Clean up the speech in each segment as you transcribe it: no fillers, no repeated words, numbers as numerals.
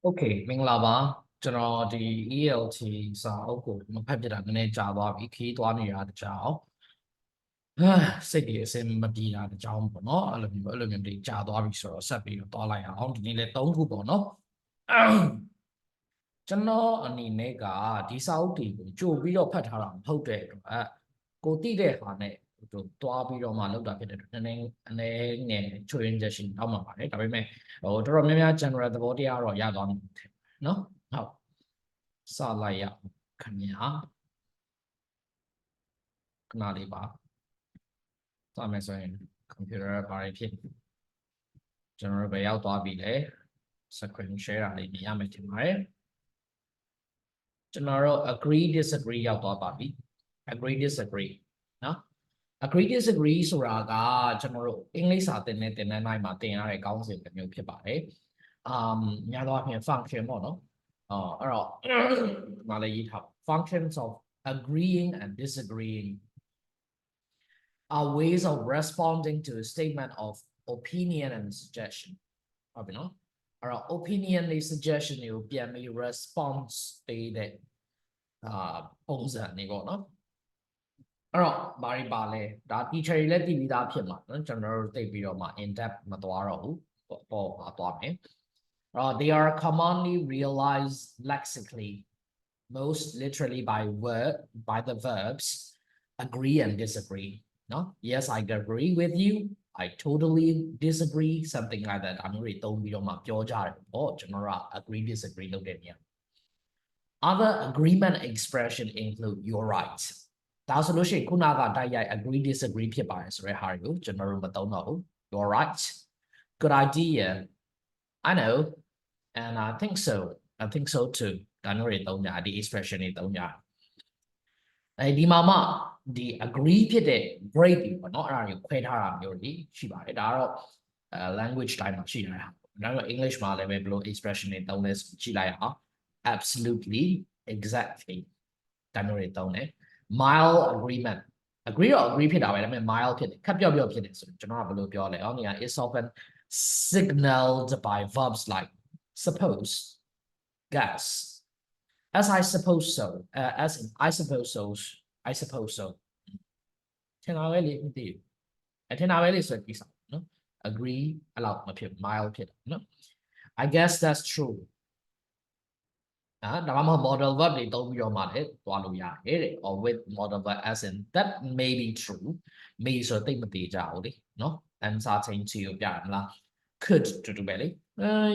Okay မင်္ဂလာပါကျွန်တော်ဒီ ELT စာအုပ်ကိုမဖတ်ပြတာနည်းနည်းကြာသွားပြီခီးသွားနေတာတကြောင်စိတ်ကြီးအစင်မပြေတာတကြောင်ပေါ့နော်အဲ့လိုမျိုးတွေကြာသွားပြီဆိုတော့ဆက်ပြီးတော့သွားလိုက်အောင်ဒီနေ့လည်း3ခုပေါ့နော်ကျွန်တော်အနေနဲ့ကဒီစာအုပ်တွေကိုကြိုပြီးတော့ဖတ်ထားတာမဟုတ်တဲ့အတွက်ကိုသိတဲ့ဟာနဲ့သွားပြီးတော့မှလောက်တာဖြစ်တဲ့အတွက်နည်းနည်းငယ်ချွေရင်းချက်ရှိတော့မှာပါတယ်ဒါပေမဲ့တော်တော်များများ general သဘောတရားတော့ရသွားမှာနော်ဟုတ်စလိုက်ရခင်ဗျာခဏလေးပါစမယ်ဆိုရင် computer ဘာတွေဖြစ်ကျွန်တော်ပဲရောက်သွားပြီလေ screen share တာလေးမြင်ရမယ်ထင်ပါတယ်ကျွန်တော်တို့ agree disagree ရောက်သွားပါပြီ agree disagree နော် agree disagree ဆိုတာကကျွန်တော်တို့အင်္ဂလိပ်စာသင်တဲ့နိုင်မှာသင်ရတဲ့ကောင်းစဉ်တစ်မျိုးဖြစ်ပါတယ်များသောအားဖြင့် function ပေါ့နော်အဲ့တော့မလေးရေးထား functions of agreeing and disagreeing are ways of responding to a statement of opinion and suggestion ဟုတ်ပြီနော်အဲ့တော့ opinion တွေ suggestion တွေကိုပြန်ပြီး response ပေးတဲ့ပုံစံတွေပေါ့နော်အဲ့တော့ဘာတွေပါလဲဒါ teacher တွေလည်းသိပြီးသားဖြစ်မှာနော်ကျွန်တော်တို့သိပြီးတော့မှ in depth မသွားတော့ဘူးပေါ့ပါသွားမယ်they are commonly realized lexically most literally by the verbs agree and disagree no yes I agree with you I totally disagree something like that အမျိုးတွေသုံးပြီးတော့မှပြောကြတယ်ပေါ့ကျွန်တော်က agree disagree လုပ်တဲ့နေရာ other agreement expression include you're right ဒါဆိုလို့ရှိရင်ခုနကတိုက်ရိုက် agree disagree ဖြစ်ပါတယ်ဆိုတဲ့ဟာတွေကိုကျွန်တော်တို့မသုံးတော့ဘူး you're right good idea I know and I think so too ဒါမျိုးတွေသုံးကြဒီ expression တွေသုံးကြဒီမှာမှဒီ agree ဖြစ်တဲ့ grade တွေပေါ့နော်အဲ့ဒါကိုခွဲထားတာမျိုးတွေရှိပါတယ်ဒါကတော့language တိုင်းမှာရှိနေတာဒါပေမဲ့ English မှာလည်းပဲဘယ်လို expression တွေသုံးလဲကြည့်လိုက်အောင် absolutely exactly ဒါမျိုးတွေသုံးတယ် mild agreement agree တော့ agree ဖြစ်တာပဲဒါပေမဲ့ mild ဖြစ်တယ်ခက်ပျော့ပျော့ဖြစ်တယ်ဆိုကျွန်တော်ကဘယ်လိုပြောလဲအောင်နေ is often signaled by verbs like suppose guess as I suppose so as in I suppose so ထင်တာပဲလေမသိဘူးထင်တာပဲလေဆိုပြီးစားနော် agree အဲ့လောက်မဖြစ် mild ဖြစ်တယ်နော် I guess that's true ဒါမှမဟုတ် model verb တွေသုံးပြီးတော့မှလည်းသွားလို့ရတယ်တဲ့ or with model verb as in that may be true may ဆိုသိမသေးကြဘူးလေနော် uncertainty ကိုပြရမလား could တူတူပဲလေ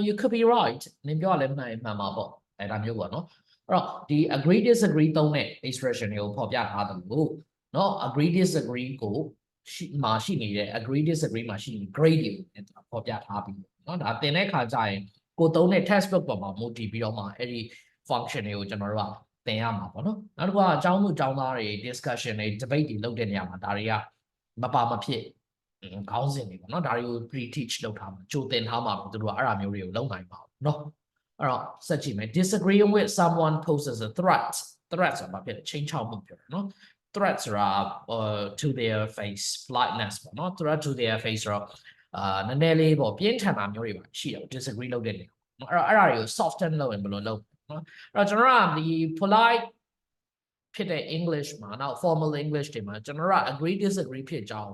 you could be right နင်ပြောရလဲမှန်မှာပေါ့အဲ့ဒါမျိုးပေါ့နော်အဲ့တော့ဒီ agree disagree သုံးတဲ့ expression တွေကိုဖော်ပြထားတယ်လို့နော် agree disagree ကိုရှိနေတဲ့ agree disagree မှာရှိနေတဲ့ grade တွေကိုဖော်ပြထားပြီးနော်ဒါသင်တဲ့ခါကျရင်ကိုသုံးတဲ့ textbook ပေါ်မှာမူတည်ပြီးတော့မှအဲ့ဒီ function တွေကိုကျွန်တော်တို့ကသင်ရမှာပေါ့နော်နောက်တစ်ခုကအကြောင်းသူအကြောင်းသားတွေ discussion တွေ debate တွေလုပ်တဲ့နေရာမှာဒါတွေကမပါမဖြစ်ခေါင်းစဉ်တွေပေါ့နော်ဒါတွေကို pre-teach လုပ်ထားမှာကြိုသင်ထားမှာပေါ့သူတို့ကအဲ့ဒါမျိုးတွေကိုလုပ်နိုင်ပါဘူးเนาะအဲ့တော့ဆက်ကြည့်မယ် disagreeing with someone poses a threatဆိုတာဘာဖြစ်လဲချိန်ချောက်မှုပြောတယ်เนาะ threat ဆိုတာ to their face politeness ပေါ့เนาะ threat to their face ဆိုတော့နည်းနည်းလေးပေါ့ပြင်းထန်တာမျိုးတွေပါရှိတယ် disagree လုပ်တဲ့နေအဲ့ဒါတွေကို soften လုပ်ရင်ဘယ်လိုလုပ်နော်အဲ့တော့ကျွန်တော်ကဒီ polite ဖြစ်တဲ့ English မှာနောက် formal English တွေမှာကျွန်တော်က agree disagree ဖြစ်ကြအောင်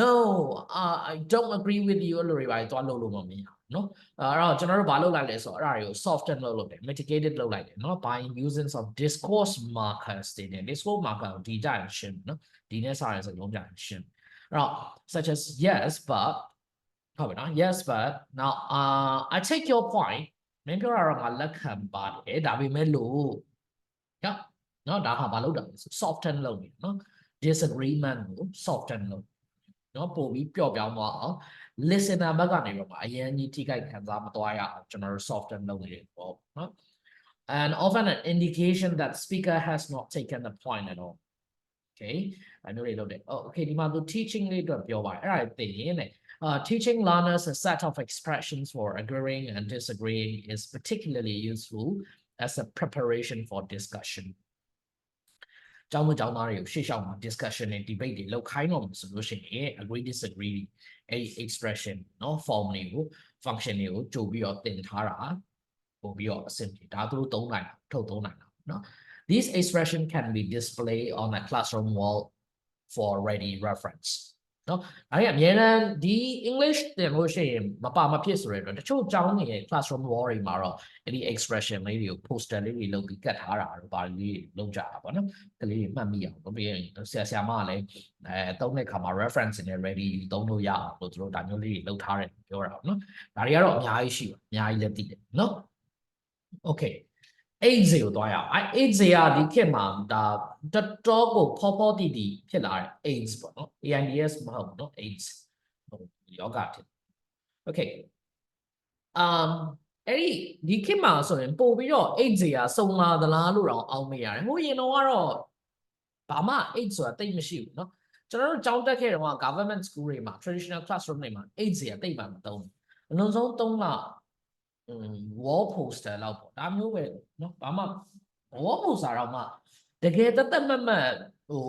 no I don't agree with you လို့တွေပါသွားလို့မမြင်အောင်နော်အဲ့တော့ကျွန်တော်တို့ဘာလုပ်လိုက်လဲဆိုတော့အဲ့ဒါတွေကို soften လုပ်တယ် mitigated လုပ်လိုက်တယ်နော် by using of discourse markers တွေနဲ့ discourse marker ကိုဒီကြရင်ရှင်းနော်ဒီနဲ့စာရင်စလုံးကြရင်ရှင်းအဲ့တော့ such as yes but ဟုတ်ပြီနော် yes but now I take your point မင်းပြောတာတော့ငါလက်ခံပါတယ်ဒါပေမဲ့လို့ညနော်ဒါဟာမလုပ်တာ soften လုပ်နေနော် disagreement ကို soften လုပ်နော်ပို့ပြီးပျော့ပြောင်းသွားအောင် listener ဘက်ကနေတော့အရင်ကြီးထိခိုက်ခံစားမသွားရအောင်ကျွန်တော်တို့ soften လုပ်နေတယ်ပေါ့နော် and often an indication that speaker has not taken the point at all okay အဲ့လိုတွေလုပ်တယ် okay ဒီမှာသူ teaching လေးအတွက်ပြောပါတယ်အဲ့ဒါသိရင်တဲ့teaching learners a set of expressions for agreeing and disagreeing is particularly useful as a preparation for discussion ကျောင်းသားတွေကိုရှေ့ရှောက်မှာ discussion နဲ့ debate တွေလုပ်ခိုင်းတော့မှာဆိုလို့ရှိရင် agree disagree အဲ့ expression เนาะ form တွေကို function တွေကိုကြိုပြီးတော့သင်ထားတာ ပို့ပြီးတော့အဆင်ပြေဒါသူတို့သုံးနိုင်တာထုတ်သုံးနိုင်တာနော် This expression can be displayed on a classroom wall for ready reference နော်ဒါကြီးအများနဲ့ဒီ English သင်လို့ရှိရင်မပါမဖြစ်ဆိုရတော့တချို့ကျောင်းတွေ classroom wall တွေမှာတော့အဲ့ဒီ expression လေးတွေကို poster လေးတွေလုပ်ပြီးကတ်ထားတာတော့ပါလေးလုပ်ကြတာပေါ့နော်ကလေးတွေမှတ်မိအောင်လုပ်ပြီးဆရာမကလည်းသုံးတဲ့ခါမှာ reference နဲ့ ready သုံးလို့ရအောင်လို့သူတို့ဒါမျိုးလေးတွေလုပ်ထားတယ်ပြောတာပေါ့နော်ဒါတွေကတော့အများကြီးရှိပါအများကြီးလည်းသိတယ်နော် okay 80ကိုသွားရအောင်80ကဒီခေတ်မှာဒါတော်တော်ကိုဖောတီတီဖြစ်လာတဲ့ AIDS ပေါ့နော် AIDS မဟုတ်ဘူးနော် AIDS ယောဂဖြစ် okay အဲ့ဒီခေတ်မှာဆိုရင်ပို့ပြီးတော့ AIDS ကစုံလာသလားလို့တော့အောင်းမေးရတယ်ဟိုရင်တော့ကတော့ဘာမှ AIDS ဆိုတာတိတ်မရှိဘူးเนาะကျွန်တော်တို့ကျောင်းတက်ခဲ့တော့ government school တွေမှာ traditional classroom တွေမှာ AIDS ကတိတ်မှမသုံးဘူးအလုံးစုံသုံးလာwall poster လောက်ပေါ့ဒါမျိုးပဲเนาะဘာမှ wall poster တော့မှတကယ်တသက်မတ်ဟို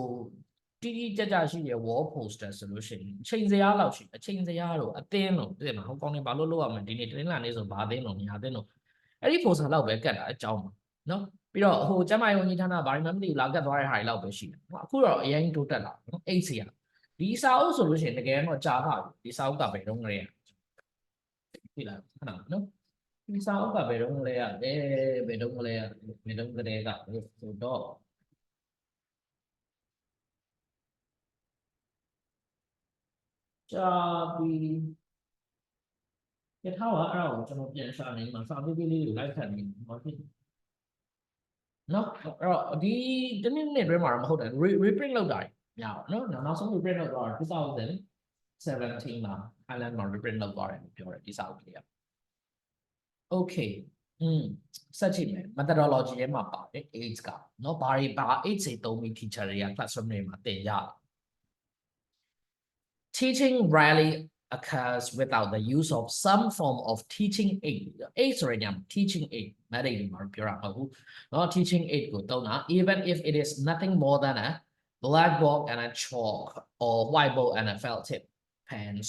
တီးတီးကြကြရှိတဲ့ wall poster ဆိုလို့ရှိရင်အချိန်စရာလောက်ရှိအချိန်စရာတော့အတင်းတော့ပြင်မှာဟိုကောင်းနေဘာလို့လုပ်ရမလဲဒီနေ့တင်းလာနေဆိုဘာအတင်းတော့ညာတင်းတော့အဲ့ဒီ poster လောက်ပဲကတ်တာအကြောင်းပါเนาะပြီးတော့ဟိုကျမယုံကြီးဌာနဘာမှမသိဘူးလာကတ်သွားတဲ့ဟာတွေလောက်ပဲရှိတယ်အခုတော့အရင်တိုးတက်လာเนาะ8စီရဒီစာအုပ်ဆိုလို့ရှိရင်တကယ်တော့ကြာပါပြီဒီစာအုပ်ကဘယ်တော့ကလေးပြီလားခဏเนาะဒီစာအုပ်ကဘယ်တော့ကလေးရတယ်ဘယ်တော့ကလေးရဘယ်တော့ကလေးကဆိုတော့ကြာပြီရထားပါအဲ့ဒါကိုကျွန်တော်ပြန်ရှာနေမှာစာပေလေးကိုလိုက်ခတ်နေမှာဖြစ်နော်အဲ့တော့ဒီတနည်းနည်းတွဲမှာတော့မဟုတ်တယ် reprint လုပ်တာညအောင်နော်နောက်ဆုံး reprint လုပ်သွားတာ2017မှာ Island မှာ reprint လုပ်သွားတယ်ပြောတယ်ဒီစာအုပ်လေးက okay ဆက်ကြည့်မယ် methodology ထဲမှာပါတယ် AIDS ကနော်ဘာတွေဘာ AIDS တွေသုံးပြီး teacher တွေက classroom တွေမှာသင်ရတယ် teaching rarely occurs without the use of some form of teaching aid. Aid ဆိုရင် teaching aid မအဲ့ဒီမှာပြောတာမဟုတ်ဘူးเนาะ teaching aid ကိုသုံးတာ even if it is nothing more than a blackboard and a chalk or whiteboard and a felt tip pens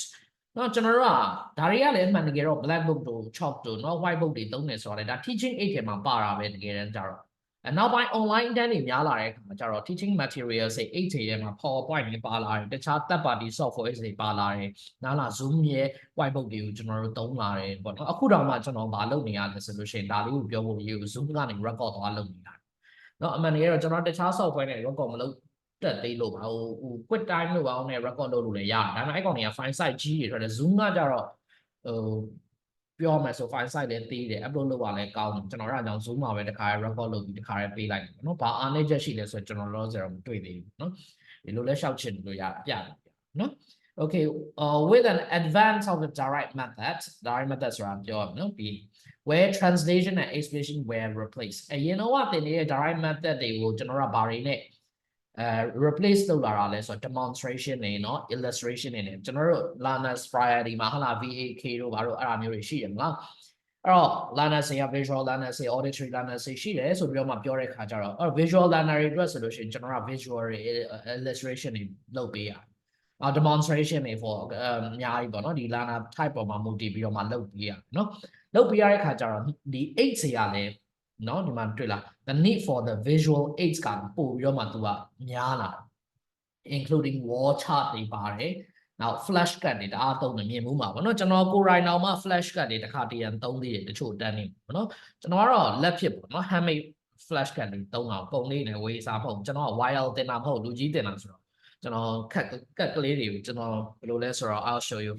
เนาะကျွန်တော်တို့ကဒါတွေကလည်းအမှန်တကယ်တော့ blackboard တို့ chalk တို့เนาะ whiteboard တွေသုံးနေဆိုတော့လေဒါ teaching aid ထဲမှာပါတာပဲတကယ်တမ်းကျတော့နောက်ပိုင်း online တန်းတွေများလာတဲ့အခါမှာကျတော့ teaching materials တွေ 8 ထဲမှာ PowerPoint တွေပါလာတယ်တခြား third party software တွေပါလာတယ်နားလာ Zoom ရဲ့ whiteboard တွေကိုကျွန်တော်တို့သုံးလာတယ်ပေါ့နော်အခုတော့မှကျွန်တော်မလုပ်နေရလဲဆိုလို့ရှိရင်ဒါလေးကိုပြောဖို့ရည် Zoom ကနေ record သွားလုပ်နေတာเนาะအမှန်တကယ်တော့ကျွန်တော်တခြား software နဲ့ record မလုပ်တက်သေးလို့ပါဟို quick time လို့ပါအောင်နဲ့ record လုပ်လို့လည်းရတယ်ဒါပေမဲ့အဲ့ကောင်တွေက file size ကြီးတွေထွက်တယ် Zoom ကကြတော့ဟိုပြောမယ်ဆို file size လည်းသေးတယ် upload လုပ်ရလဲကောင်းတယ်ကျွန်တော်အဲ့ဒါကြောင့် Zoom မှာပဲတခါ record လုပ်ပြီးတခါပေးလိုက်တယ်เนาะဘာအားနည်းချက်ရှိလဲဆိုတော့ကျွန်တော်လောဆယ်တော့မတွေ့သေးဘူးเนาะဒီလိုလဲရှောက်ချင်လို့ရပြတယ်เนาะ okay with an advance of the direct method ဆိုတာပြောရမယ်เนาะပြီး where translation and explanation were replaced အရင်တော့တင်နေတဲ့ direct method တွေကိုကျွန်တော်တို့ဘာတွေနဲ့replace လုပ်လာတာလဲဆိုတော့ demonstration တွေเนาะ illustration တွေနဲ့ကျွန်တော်တို့ learners priority မှာဟာလာ VAK တို့ဘာလို့အဲ့ဒါမျိုးတွေရှိရမလားအဲ့တော့ learners တွေက visual learners တွေ auditory learners တွေရှိတယ်ဆိုပြီးတော့မှပြောတဲ့ခါကျတော့အဲ့ visual learner တွေအတွက်ဆိုလို့ရှိရင်ကျွန်တော်က visual တွေ illustration တွေလုပ်ပေးရတယ်demonstration တွေ for အများကြီးပေါ့เนาะဒီ learner type ပေါ်မှာ မူတည်ပြီးတော့မှလုပ်ပေးရเนาะလုပ်ပေးရတဲ့ခါကျတော့ဒီ 8 တွေကလည်းเนาะဒီမှာတွေ့လား the need for the visual aids ကပို့ပြီးတော့မှသူကများလာ including wall chart တွေပါတယ်နောက် flash card တွေတအားသုံးတယ်မြင်မှုမှာပေါ့နော်ကျွန်တော်ကိုယ်တိုင်တော့မှ flash card တွေတစ်ခါတရံသုံးသေးတယ်တချို့တန်းနေပေါ့နော်ကျွန်တော်ကတော့လက်ဖြစ်ပေါ့နော် handmade flash card တွေသုံးအောင်ပုံလေးနဲ့ဝေးစားဖို့ကျွန်တော်က wire တင်တာမဟုတ်လူကြီးတင်တာဆိုတော့ကျွန်တော်ကတ်ကလေးတွေကိုကျွန်တော်ဘယ်လိုလဲဆိုတော့ I'll show you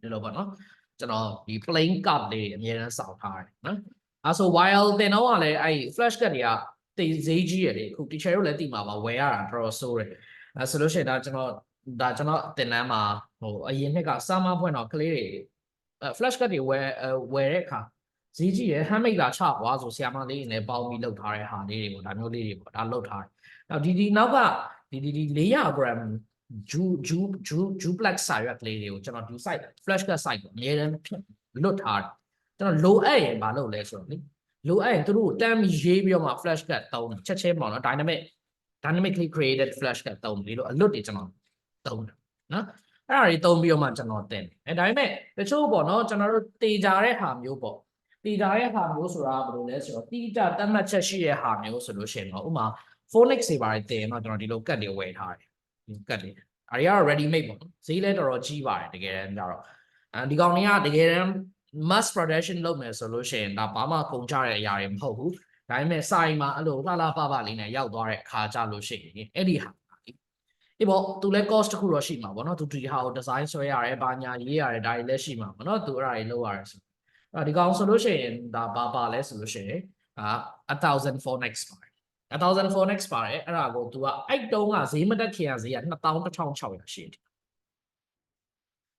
ဒီလိုပေါ့နော်ကျွန်တော်ဒီ plain card လေးအများအားစောင့်ထားတယ်နော်အဲဆို while တင်တော့ကလည်းအဲ့ flash card တွေကတေးဈေးကြီးရတယ်အခု teacher တို့လည်းသိမှာပါဝယ်ရတာတော်တော်ဆိုးတယ်အဲဆိုလို့ရှိရင်ဒါကျွန်တော်တင်တန်းမှာဟိုအရင်နှစ်က summer ဖွင့်တော့ကလေးတွေ flash card တွေဝယ်တဲ့အခါဈေးကြီးရယ် handmade လာချသွားဆိုဆရာမလေးတွေနဲ့ပေါင်းပြီးလုပ်ထားတဲ့ဟာလေးတွေပေါ့ဒါမျိုးလေးတွေပေါ့ဒါလုပ်ထားတယ်နောက်ဒီနောက်ကဒီ400 gram duplex စာရွက်ကလေးတွေကိုကျွန်တော်ဒီ site flash card site ကိုအများအားဖြင့်လွတ်ထားတယ်ကျွန်တော်လိုအပ်ရင်မလုပ်လဲဆိုတော့လေလိုအပ်ရင်သူတို့တမ်းပြီးရေးပြီးတော့မှ flash card သုံးချက်ချင်းပေါ့နော် dynamically created flash card သုံးပြီးလို့အလွတ်တွေကျွန်တော်သုံးတယ်နော် အဲ့ဒါတွေသုံးပြီးတော့မှကျွန်တော်တင်တယ်ဒါပေမဲ့တချို့ပေါ့နော်ကျွန်တော်တို့တေချာတဲ့ဟာမျိုးပေါ့တေချာတဲ့ဟာမျိုးဆိုတာဘယ်လိုလဲဆိုတော့တိကျတတ်မှတ်ချက်ရှိတဲ့ဟာမျိုးဆိုလို့ရှိရင်တော့ဥပမာ phonics တွေပါတယ်တင်တော့ကျွန်တော်ဒီလိုကတ်တွေဝယ်ထားတယ်ဒီကတ်တွေဒါတွေကတော့ ready made ပေါ့နော်ဈေးလည်းတော်တော်ကြီးပါတယ်တကယ်တမ်းကြတော့ဒီကောင်တွေကတကယ်တမ်း mass production လုပ်မယ်ဆိုလို့ရှိရင်ဒါဘာမှကုန်ကြတဲ့အရာတွေမဟုတ်ဘူးဒါပေမဲ့စိုင်မှာအဲ့လိုလှလှပပလေးနဲ့ရောက်သွားတဲ့အခါကြလို့ရှိရင်အဲ့ဒီဟာဒီပေါ့သူလည်း cost တစ်ခုတော့ရှိမှာပေါ့နော်သူဒီဟာကို design ဆွဲရတယ်ဘာညာရေးရတယ်ဒါတွေလည်းရှိမှာပေါ့နော်သူအဲ့ဒါတွေလုပ်ရတယ်ဆိုဒီကောင်ဆိုလို့ရှိရင်ဒါဘာလဲဆိုလို့ရှိရင်1000 for next ပါတယ်1000 for next ပါတယ်အဲ့ဒါကိုသူကအဲ့တုံးကဈေးမတက်ခင်ကဈေးက21,600ရှိတယ်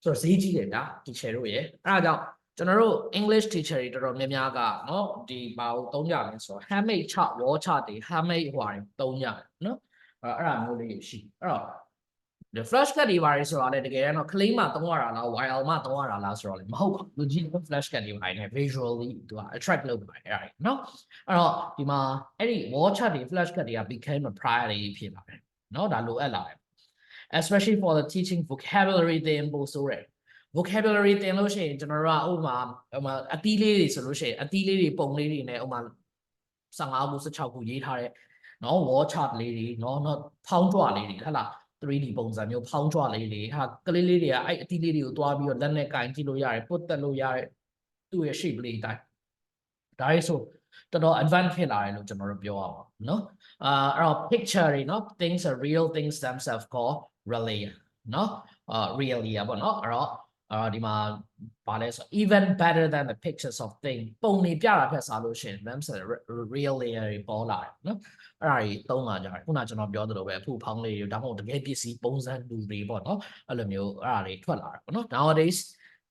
ဆိုတော့ဈေးကြီးတယ်ဗျာ teacher တို့ရဲ့အဲ့ဒါကြောင့်ကျွန်တော်တို့ English teacher တွေတော်တော်များများကเนาะဒီဘာကိုသုံးကြလဲဆိုတော့ handmade chart wall chart တွေ handmade ဟွာတွေသုံးကြတယ်เนาะအဲ့ဒါမျိုးလေးရှိအဲ့တော့ဒီ flash cut တွေပါတယ်ဆိုတာလည်းတကယ်တော့ claim မှာသုံးရတာလား while မှာသုံးရတာလားဆိုတော့လည်းမဟုတ်ဘူးလူကြီး flash cut တွေပါတယ် visually သူက attract လုပ်ပါတယ်အဲ့ဒါเนาะအဲ့တော့ဒီမှာအဲ့ဒီ wall chart တွေ flash cut တွေက became a priority ဖြစ်လာတယ်เนาะဒါလိုအပ်လာတယ် especially for the teaching vocabulary သင်ပို့ဆိုရယ် vocabulary သင်လို့ရှိရင်ကျွန်တော်တို့ကဥပမာအတီးလေးတွေဆိုလို့ရှိရင်အတီးလေးတွေပုံလေးတွေနဲ့ဥပမာ15ခု16ခုရေးထားတဲ့နော် wall chart လေးတွေနော်ဖောင်းကြွလေးတွေဟုတ်လား 3D ပုံစံမျိုးဖောင်းကြွလေးတွေဟာကလေးလေးတွေကအဲ့အတီးလေးတွေကိုတွားပြီးတော့လက်နဲ့ကင်ကြည့်လို့ရတယ်ပုတ်တက်လို့ရတယ်သူ့ရဲ့ shape လေးတိုင်းဒါရေးဆိုတော်တော် advanced ဖြစ်လာတယ်လို့ကျွန်တော်တို့ပြောရအောင်နော်အဲ့တော့ picture တွေနော် things are real things themselves call really နော်really ပေါ့နော်အဲ့တော့ဒီမှာဘာလဲဆို even better than the pictures of thing ပုံနေပြတာဖက်စားလို့ရှိရင် themselves real layer တွေပေါ်လာတယ်နော်အဲ့ဒါကြီးသုံးလာကြတယ်ခုနကျွန်တော်ပြောသလိုပဲအဖို့ဖောင်းလေးတွေဒါမှမဟုတ်တကယ်ပစ္စည်းပုံစံလူတွေပေါ့နော်အဲ့လိုမျိုးအဲ့ဒါတွေထွက်လာတယ်ပေါ့နော် nowadays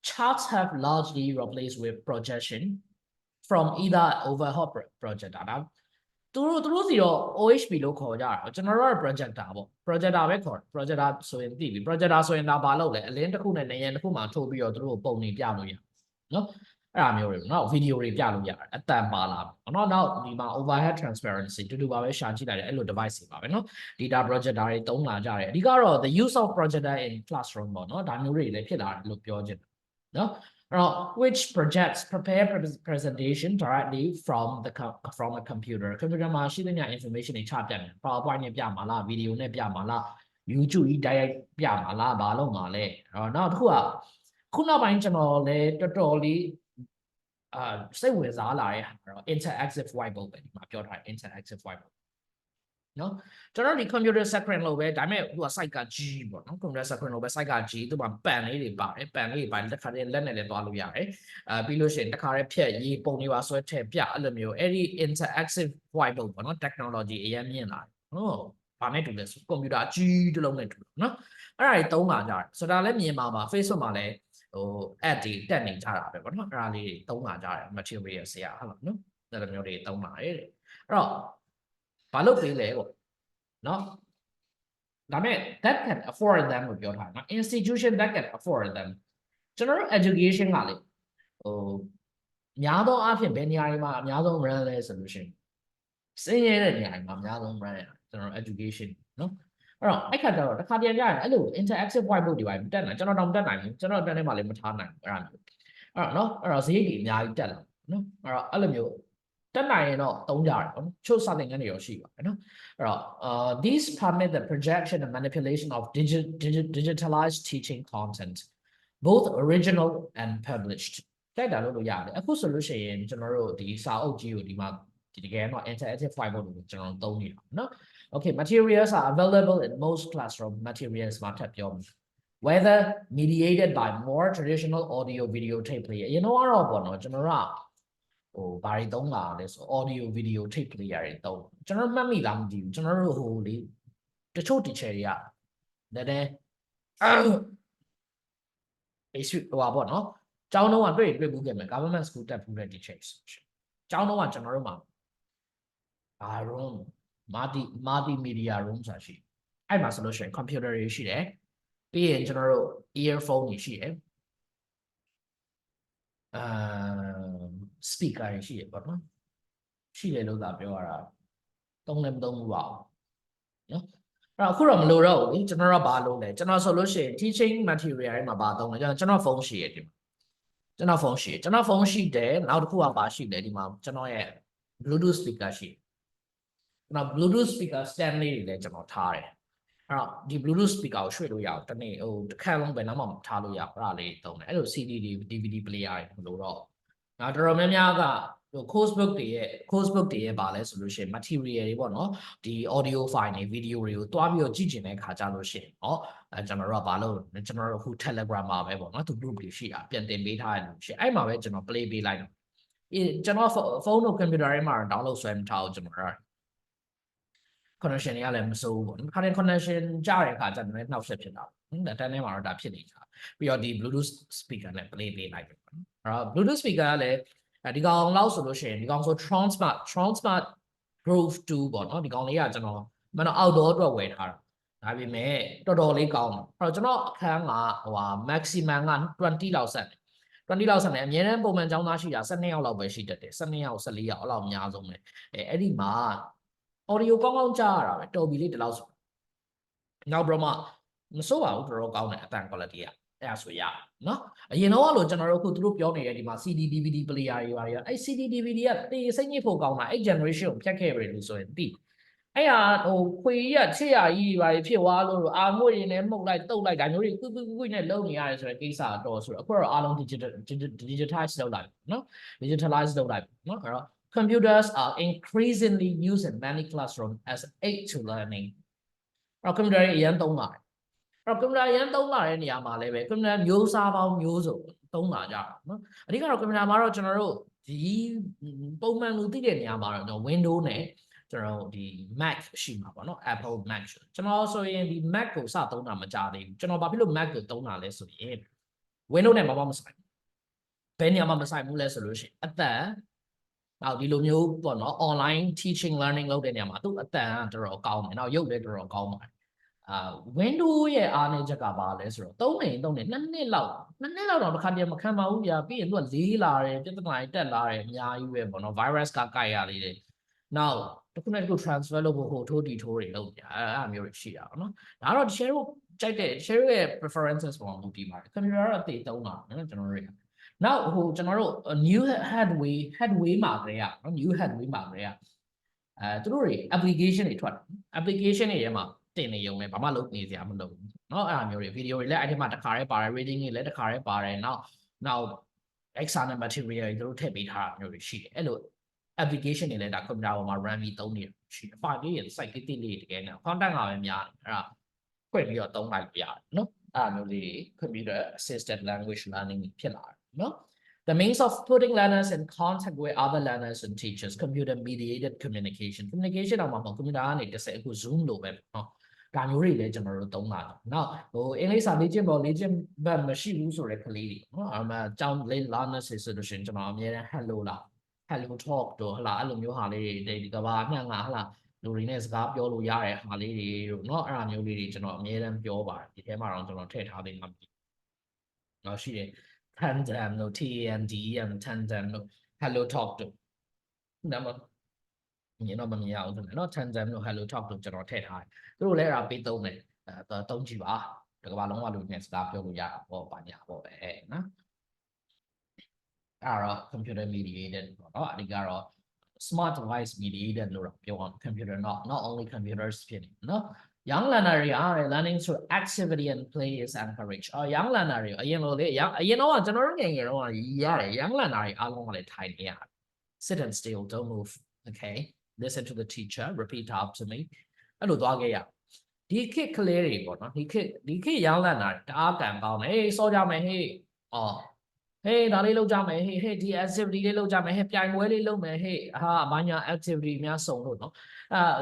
charts have largely replaced with projection from either overhead projector ဒါသူတို့စီတော့ OHP လို့ခေါ်ကြတာကျွန်တော်တို့က projector ပေါ့ projector ပဲခေါ်တယ် projector ဆိုရင်သိပြီ projector ဆိုရင်ဒါဘာလုပ်လဲအလင်းတစ်ခုနဲ့နေရာတစ်ခုမှာထိုးပြီးတော့သူတို့ပုံနေပြလို့ရနော်အဲ့ဒါမျိုးတွေနော်ဗီဒီယိုတွေပြလို့ရတယ်အတန်ပါလာနော်နောက်ဒီမှာ overhead transparency တူတူပါပဲရှာကြည့်လိုက်တယ်အဲ့လို device တွေပါပဲနော် data projector တွေသုံးလာကြတယ်အဓိကတော့ the use of projector in classroom ပေါ့နော်ဒါမျိုးတွေလည်းဖြစ်လာတယ်လို့ပြောချင်တယ်နော်which projects prepare presentation directly from a computer computer မှာရှိတဲ့ information တွေချပြတယ် PowerPoint နဲ့ပြမှာလား video နဲ့ပြမှာလား YouTube ကြီးတိုက်ရိုက်ပြမှာလားဘာလို့မှာလဲနောက်တစ်ခုကခုနောက်ပိုင်းကျွန်တော်လည်းတော်တော်လေးစိတ်ဝင်စားလာတဲ့ဟာတော့ interactive whiteboard ပဲဒီမှာပြောထားတယ် interactive whiteboard နော်ကျွန်တော်ဒီ computer screen လို့ပဲဒါပေမဲ့သူက site ကကြီးပေါ့နော် computer screen လို့ပဲ site ကကြီးသူကပန်လေးတွေပါတယ်ပန်လေးတွေပါတယ်တစ်ခါတည်းလက်နဲ့လည်းသွားလို့ရတယ်ပြီးလို့ရှိရင်တစ်ခါတည်းဖြတ်ရေးပုံတွေပါဆွဲထည့်ပြအဲ့လိုမျိုးအဲ့ဒီ interactive whiteboard ပေါ့နော် technology အရင်မြင်လာတယ်ဟုတ်ဘာနဲ့တူလဲဆို computer အကြီးတစ်လုံးနဲ့တူတယ်နော်အဲ့ဒါတွေသုံးလာကြတယ်ဆိုတော့ဒါလည်းမြင်ပါပါ Facebook မှာလည်းဟို ad တွေတက်နေကြတာပဲပေါ့နော်အဲ့ဒါလေးတွေသုံးလာကြတယ် material ဆရာဟုတ်လားနော်အဲ့လိုမျိုးတွေသုံးလာတယ်အဲ့တော့ဘာလုပ်ပေးလဲပေါ့နော်ဒါမဲ့ that can afford them လို့ပြောထားတယ်နော် institution that can afford them ကျွန်တော်တို့ education ကလေဟိုများသောအားဖြင့်ဘယ်နေရာတွေမှာအများဆုံး run လဲဆိုလို့ရှိရင်စင်းရဲတဲ့နေရာတွေမှာအများဆုံး run ရကျွန်တော် education နော်အဲ့တော့အဲ့ခါကျတော့တစ်ခါပြန်ကြရင်အဲ့လို interactive whiteboard တွေပါမတက်နိုင်ကျွန်တော်တော့မတက်နိုင်ဘူးကျွန်တော်တက်နေမှလည်းမထားနိုင်ဘူးအဲ့ဒါမျိုးအဲ့တော့နော်အဲ့တော့ဈေးကြီးအများကြီးတက်လာနော်အဲ့တော့အဲ့လိုမျိုးတက်နိုင်ရင်တော့သုံးကြတယ်ပေါ့နော်ချို့စာသင်ခန်းတွေရောရှိပါတယ်နော်အဲ့တော့these permit the projection and manipulation of digitalized teaching content both original and published တိုက်တာလို့ရတယ်အခုဆိုလို့ရှိရင်ကျွန်တော်တို့ဒီစာအုပ်ကြီးကိုဒီမှာဒီတကယ်တော့ interactive whiteboard ကိုကျွန်တော်သုံးနေတာနော် okay materials are available in most classroom materials မှာထပ်ပြောမယ် whether mediated by more traditional audio video tape player အရင်တော့ပေါ့နော်ကျွန်တော်တို့ဟိုဘာတွေသုံးလာလဲဆို audio video tape player တွေသုံးကျွန်တော်မှတ်မိလားမသိဘူးကျွန်တော်တို့ဟိုလေတချို့ teacher တွေကနည်းနည်းဟိုပါပေါ့နော်ကျောင်းတော့တွေ့ဘူးခဲ့မယ် government school တက်ဘူးတဲ့ teacher ကျောင်းတော့ကျွန်တော်တို့မှာဘာ room multimedia room ဆိုတာရှိအဲ့မှာဆိုလို့ရှိရင် computer တွေရှိတယ်ပြီးရင်ကျွန်တော်တို့ earphone တွေရှိတယ်speaker တွေရှိတယ်ပေါ့နော်ရှိတယ်လို့သာပြောရတာသုံးလည်းမသုံးဘူးပါဘူးနော် အခုတော့မလိုတော့ဘူးလေကျွန်တော်ကဘာလုပ်လဲကျွန်တော်ဆိုလို့ရှိရင် teaching material တွေမှာဘာသုံးလဲကျွန်တော်ဖုန်းရှိရတယ်ကျွန်တော်ဖုန်းရှိတယ်နောက်တစ်ခုကဘာရှိလဲဒီမှာကျွန်တော်ရဲ့ Bluetooth speaker ရှိတယ်ကျွန်တော် Bluetooth speaker stand လေးတွေလည်းကျွန်တော်ထားတယ်အဲ့တော့ဒီ Bluetooth speaker ကိုရွှေ့လို့ရအောင်တနေ့တစ်ခါလုံးပဲနောက်မှထားလို့ရအောင်အဲ့ဒါလေးသုံးတယ်အဲ့လို CD တွေ DVD player တွေမလို့တော့နောက်တော်တော်များများကcourse book တွေရဲ့ပါလဲဆိုလို့ရှိရင် material တွေပေါ့နော်ဒီ audio file တွေ video တွေကိုတွားပြီးတော့ကြည့်ကျင်တဲ့ခါကြလို့ရှိရင်ကျွန်တော်တို့ကဘာလို့ကျွန်တော်တို့ခု Telegram မှာပဲပေါ့နော်သူ group တွေရှိတာပြန်တင်ပေးထားတယ်လို့ရှိရင်အဲ့မှာပဲကျွန်တော် play ပေးလိုက်ကျွန်တော်ဖုန်းတို့ computer တွေမှာ download ဆွဲမထားဘူးကျွန်တော် connection တွေကလည်းမစိုးဘူးပေါ့နော်ခါတဲ့ connection ကြားတဲ့အခါကျတော့လည်းနှောက်ယှက်ဖြစ်တာတန်းထဲမှာတော့ဒါဖြစ်နေကြပြီးတော့ဒီ Bluetooth speaker နဲ့ play ပေးလိုက်တယ်ပေါ့နော်အဲ့တော့ Bluetooth speaker ကလည်းဒီကောင်လောက်ဆိုလို့ရှိရင်ဒီကောင်ဆို Transmart Grove 2ပေါ့နော်ဒီကောင်လေးကကျွန်တော်မနော် outdoor အတွက်ဝယ်ထားတာဒါပေမဲ့တော်တော်လေးကောင်းတယ်အဲ့တော့ကျွန်တော်အခန်းကmaximum က20လောက်ဆက်တယ်20လောက်ဆက်တယ်အများနဲ့ပုံမှန်ကျောင်းသားရှိတာ12ယောက်လောက်ပဲရှိတတ်တယ်12ယောက်14ယောက်အဲ့လောက်အများဆုံးပဲအဲ့ဒီမှာ audio ကောင်းကောင်းကြားရတာပဲတော်ပြီလေးဒီလောက်ဆိုနောက်ပြီးတော့မှမစိုးပါဘူးတော်တော်ကောင်းတယ်အတန် quality ကအဲ့ဒါဆိုရနော်အရင်တော့လို့ကျွန်တော်တို့အခုသူတို့ပြောနေတဲ့ဒီမှာ CD DVD player တွေပါတွေအဲ့ CD DVD ကတေးစိတ်ညစ်ဖို့ကောင်းတာအဲ့ generation ကိုဖြတ်ခဲ့ပြီလို့ဆိုရင်တိအဲ့ဟာခွေကြီးကချစ်ရကြီးတွေပါဖြစ်သွားလို့အာငွေတွေနဲ့မှုတ်လိုက်တုတ်လိုက်ဒါမျိုးတွေကွိနဲ့လုံနေရတယ်ဆိုတဲ့ကိစ္စတော့ဆိုတော့အခုတော့အားလုံး digitize လုပ်လိုက်နော် digitalize လုပ်လိုက်နော်အဲ့တော့ computers are increasingly used in many classrooms as aid to learning အဲ့တော့ computer တွေအရင်သုံးလာတယ်အဲ့တော့ computer အရင်သုံးလာတဲ့နေရာမှာလည်းပဲ computer မျိုးစားပေါင်းမျိုးစုံသုံးလာကြတာနော်အဓိကတော့ computer မှာတော့ကျွန်တော်တို့ဒီပုံမှန်လူသိတဲ့နေရာမှာတော့ Windows နဲ့ကျွန်တော်ဒီ Mac ရှိမှာပေါ့နော် Apple Mac ကျွန်တော်ဆိုရင်ဒီ Mac ကိုစသုံးတာမကြသေးဘူးကျွန်တော်ဘာဖြစ်လို့ Mac ကိုသုံးတာလဲဆိုရင် Windows နဲ့ဘာမှမဆိုင်ဘူးဘယ်နေရာမှာမဆိုင်ဘူးလဲဆိုလို့ရှိရင်အတန်နောက်ဒီလိုမျိုးပေါ့နော် online teaching learning လုပ်တဲ့နေရာမှာသူ့အတန်ကတော်တော်ကောင်းတယ်နောက်ရုပ်လည်းတော်တော်ကောင်းပါတယ်Windows ရဲ့အားနည်းချက်ကဘာလဲဆိုတော့2နှစ်2နှစ်တော့တစ်ခါတည်းမခံပါဘူးဗျာပြီးရင်သူကလေးလာတယ်ပြဿနာတွေတက်လာတယ်အများကြီးပဲပေါ့နော် virus ကကိုက်ရလေးတယ်နောက်တစ်ခုနဲ့တစ်ခု transfer လုပ်ဖို့ဟိုထိုးတီထိုးတွေလုပ်ကြအဲ့အမျိုးတွေရှိတာပေါ့နော်ဒါကတော့ share ကြိုက်တဲ့ share ရဲ့ preferences ပေါ်မှာမူတည်ပါတယ် computer ကတော့အသေးသုံးတာနော်ကျွန်တော်တို့နောက်ကျွန်တော်တို့ new headway မှာကလေးอ่ะနော် new headway မှာကလေးอ่ะသူတို့တွေ application တွေထွက်တယ် application တွေထဲမှာတင်နေရုံပဲဘာမှလုပ်နေစရာမလိုဘူးเนาะအဲ့အမျိုးတွေ video တွေလည်းအဲ့ဒီမှာတစ်ခါတည်းပါတယ် reading တွေလည်းတစ်ခါတည်းပါတယ်နောက် external material တွေသူတို့ထည့်ပေးထားတာမျိုးတွေရှိတယ်အဲ့လို application တွေလည်းဒါ computer ပေါ်မှာ run ပြီးသုံးနေရှိတယ် file လေးတွေ site တိလေးတကယ်နဲ့ content ကပဲများတယ်အဲ့ဒါဖွင့်ပြီးတော့သုံးလိုက်ရတယ်เนาะအဲ့အမျိုးလေး computer assisted language learning ဖြစ်လာတယ်เนาะThe means of putting learners in contact with other learners and teachers, computer mediated communication. Communication တော့မှာမဟုတ် computer ကနေတစ်ဆက်အခု Zoom လို့ပဲเนาะဒါမျိုးတွေလည်းကျွန်တော်တို့သုံးတာ။နောက်အင်္ဂလိပ်စာလေ့ကျင့်ဘက်မရှိဘူးဆိုတဲ့ကလေးတွေเนาะအမှအကြောင်းလေး learners ဆိုလို့ရှိရင်ကျွန်တော်အများနဲ့ hello လား hello talk တော့ဟလာအဲ့လိုမျိုးဟာလေးတွေဒီကဘာအနှံ့ငါဟလာလူတွေနဲ့စကားပြောလို့ရတဲ့ဟာလေးတွေတို့เนาะအဲ့ဒါမျိုးလေးတွေကျွန်တော်အများနဲ့ပြောပါတယ်ဒီထဲမှာတော့ကျွန်တော်ထည့်ထားပေးမှာ။နောက်ရှိတယ်tandem တို့ TANDEM tandem တို့ hello talk တို့ဒါမှမြင်တော့မမြင်ရဘူးဆိုတော့ tandem တို့ hello talk တို့ကျွန်တော်ထည့်ထားတယ်သူတို့လည်းအဲ့ဒါပေးသုံးတယ်သုံးကြည့်ပါဒီကဘာလုံးဝလူနဲ့စကားပြောလို့ရတာပေါ့ပါညာပေါ့ပဲနော်အဲ့တော့ computer mediated ပေါ့နော်အဓိကတော့ smart device mediated လို့ပြောအောင် computer not only computers ဖြစ်နေနော် young learner တွေအား learning through activity and play is encouraged young learner တွေအရင်လိုလေအရင်တော့ကျွန်တော်တို့ငယ်ငယ်တော့ရတယ် young learner တွေအားလုံးကလည်းထိုင်နေရတယ် sit and still don't move okay listen to the teacher repeat after me အဲ့လိုသွားခဲ့ရဒီခေတ်ကလေးတွေပေါ့နော်ဒီခေတ် young learner တအားကံကောင်းတယ်ဟေးစောကြမယ်ဟေးဟေးဒါလေးလုပ်ကြမယ်ဟေးဒီ activity လေးလုပ်ကြမယ်ဟေးပြိုင်ပွဲလေးလုပ်မယ်ဟေးဘာညာ activity များစုံလို့နော်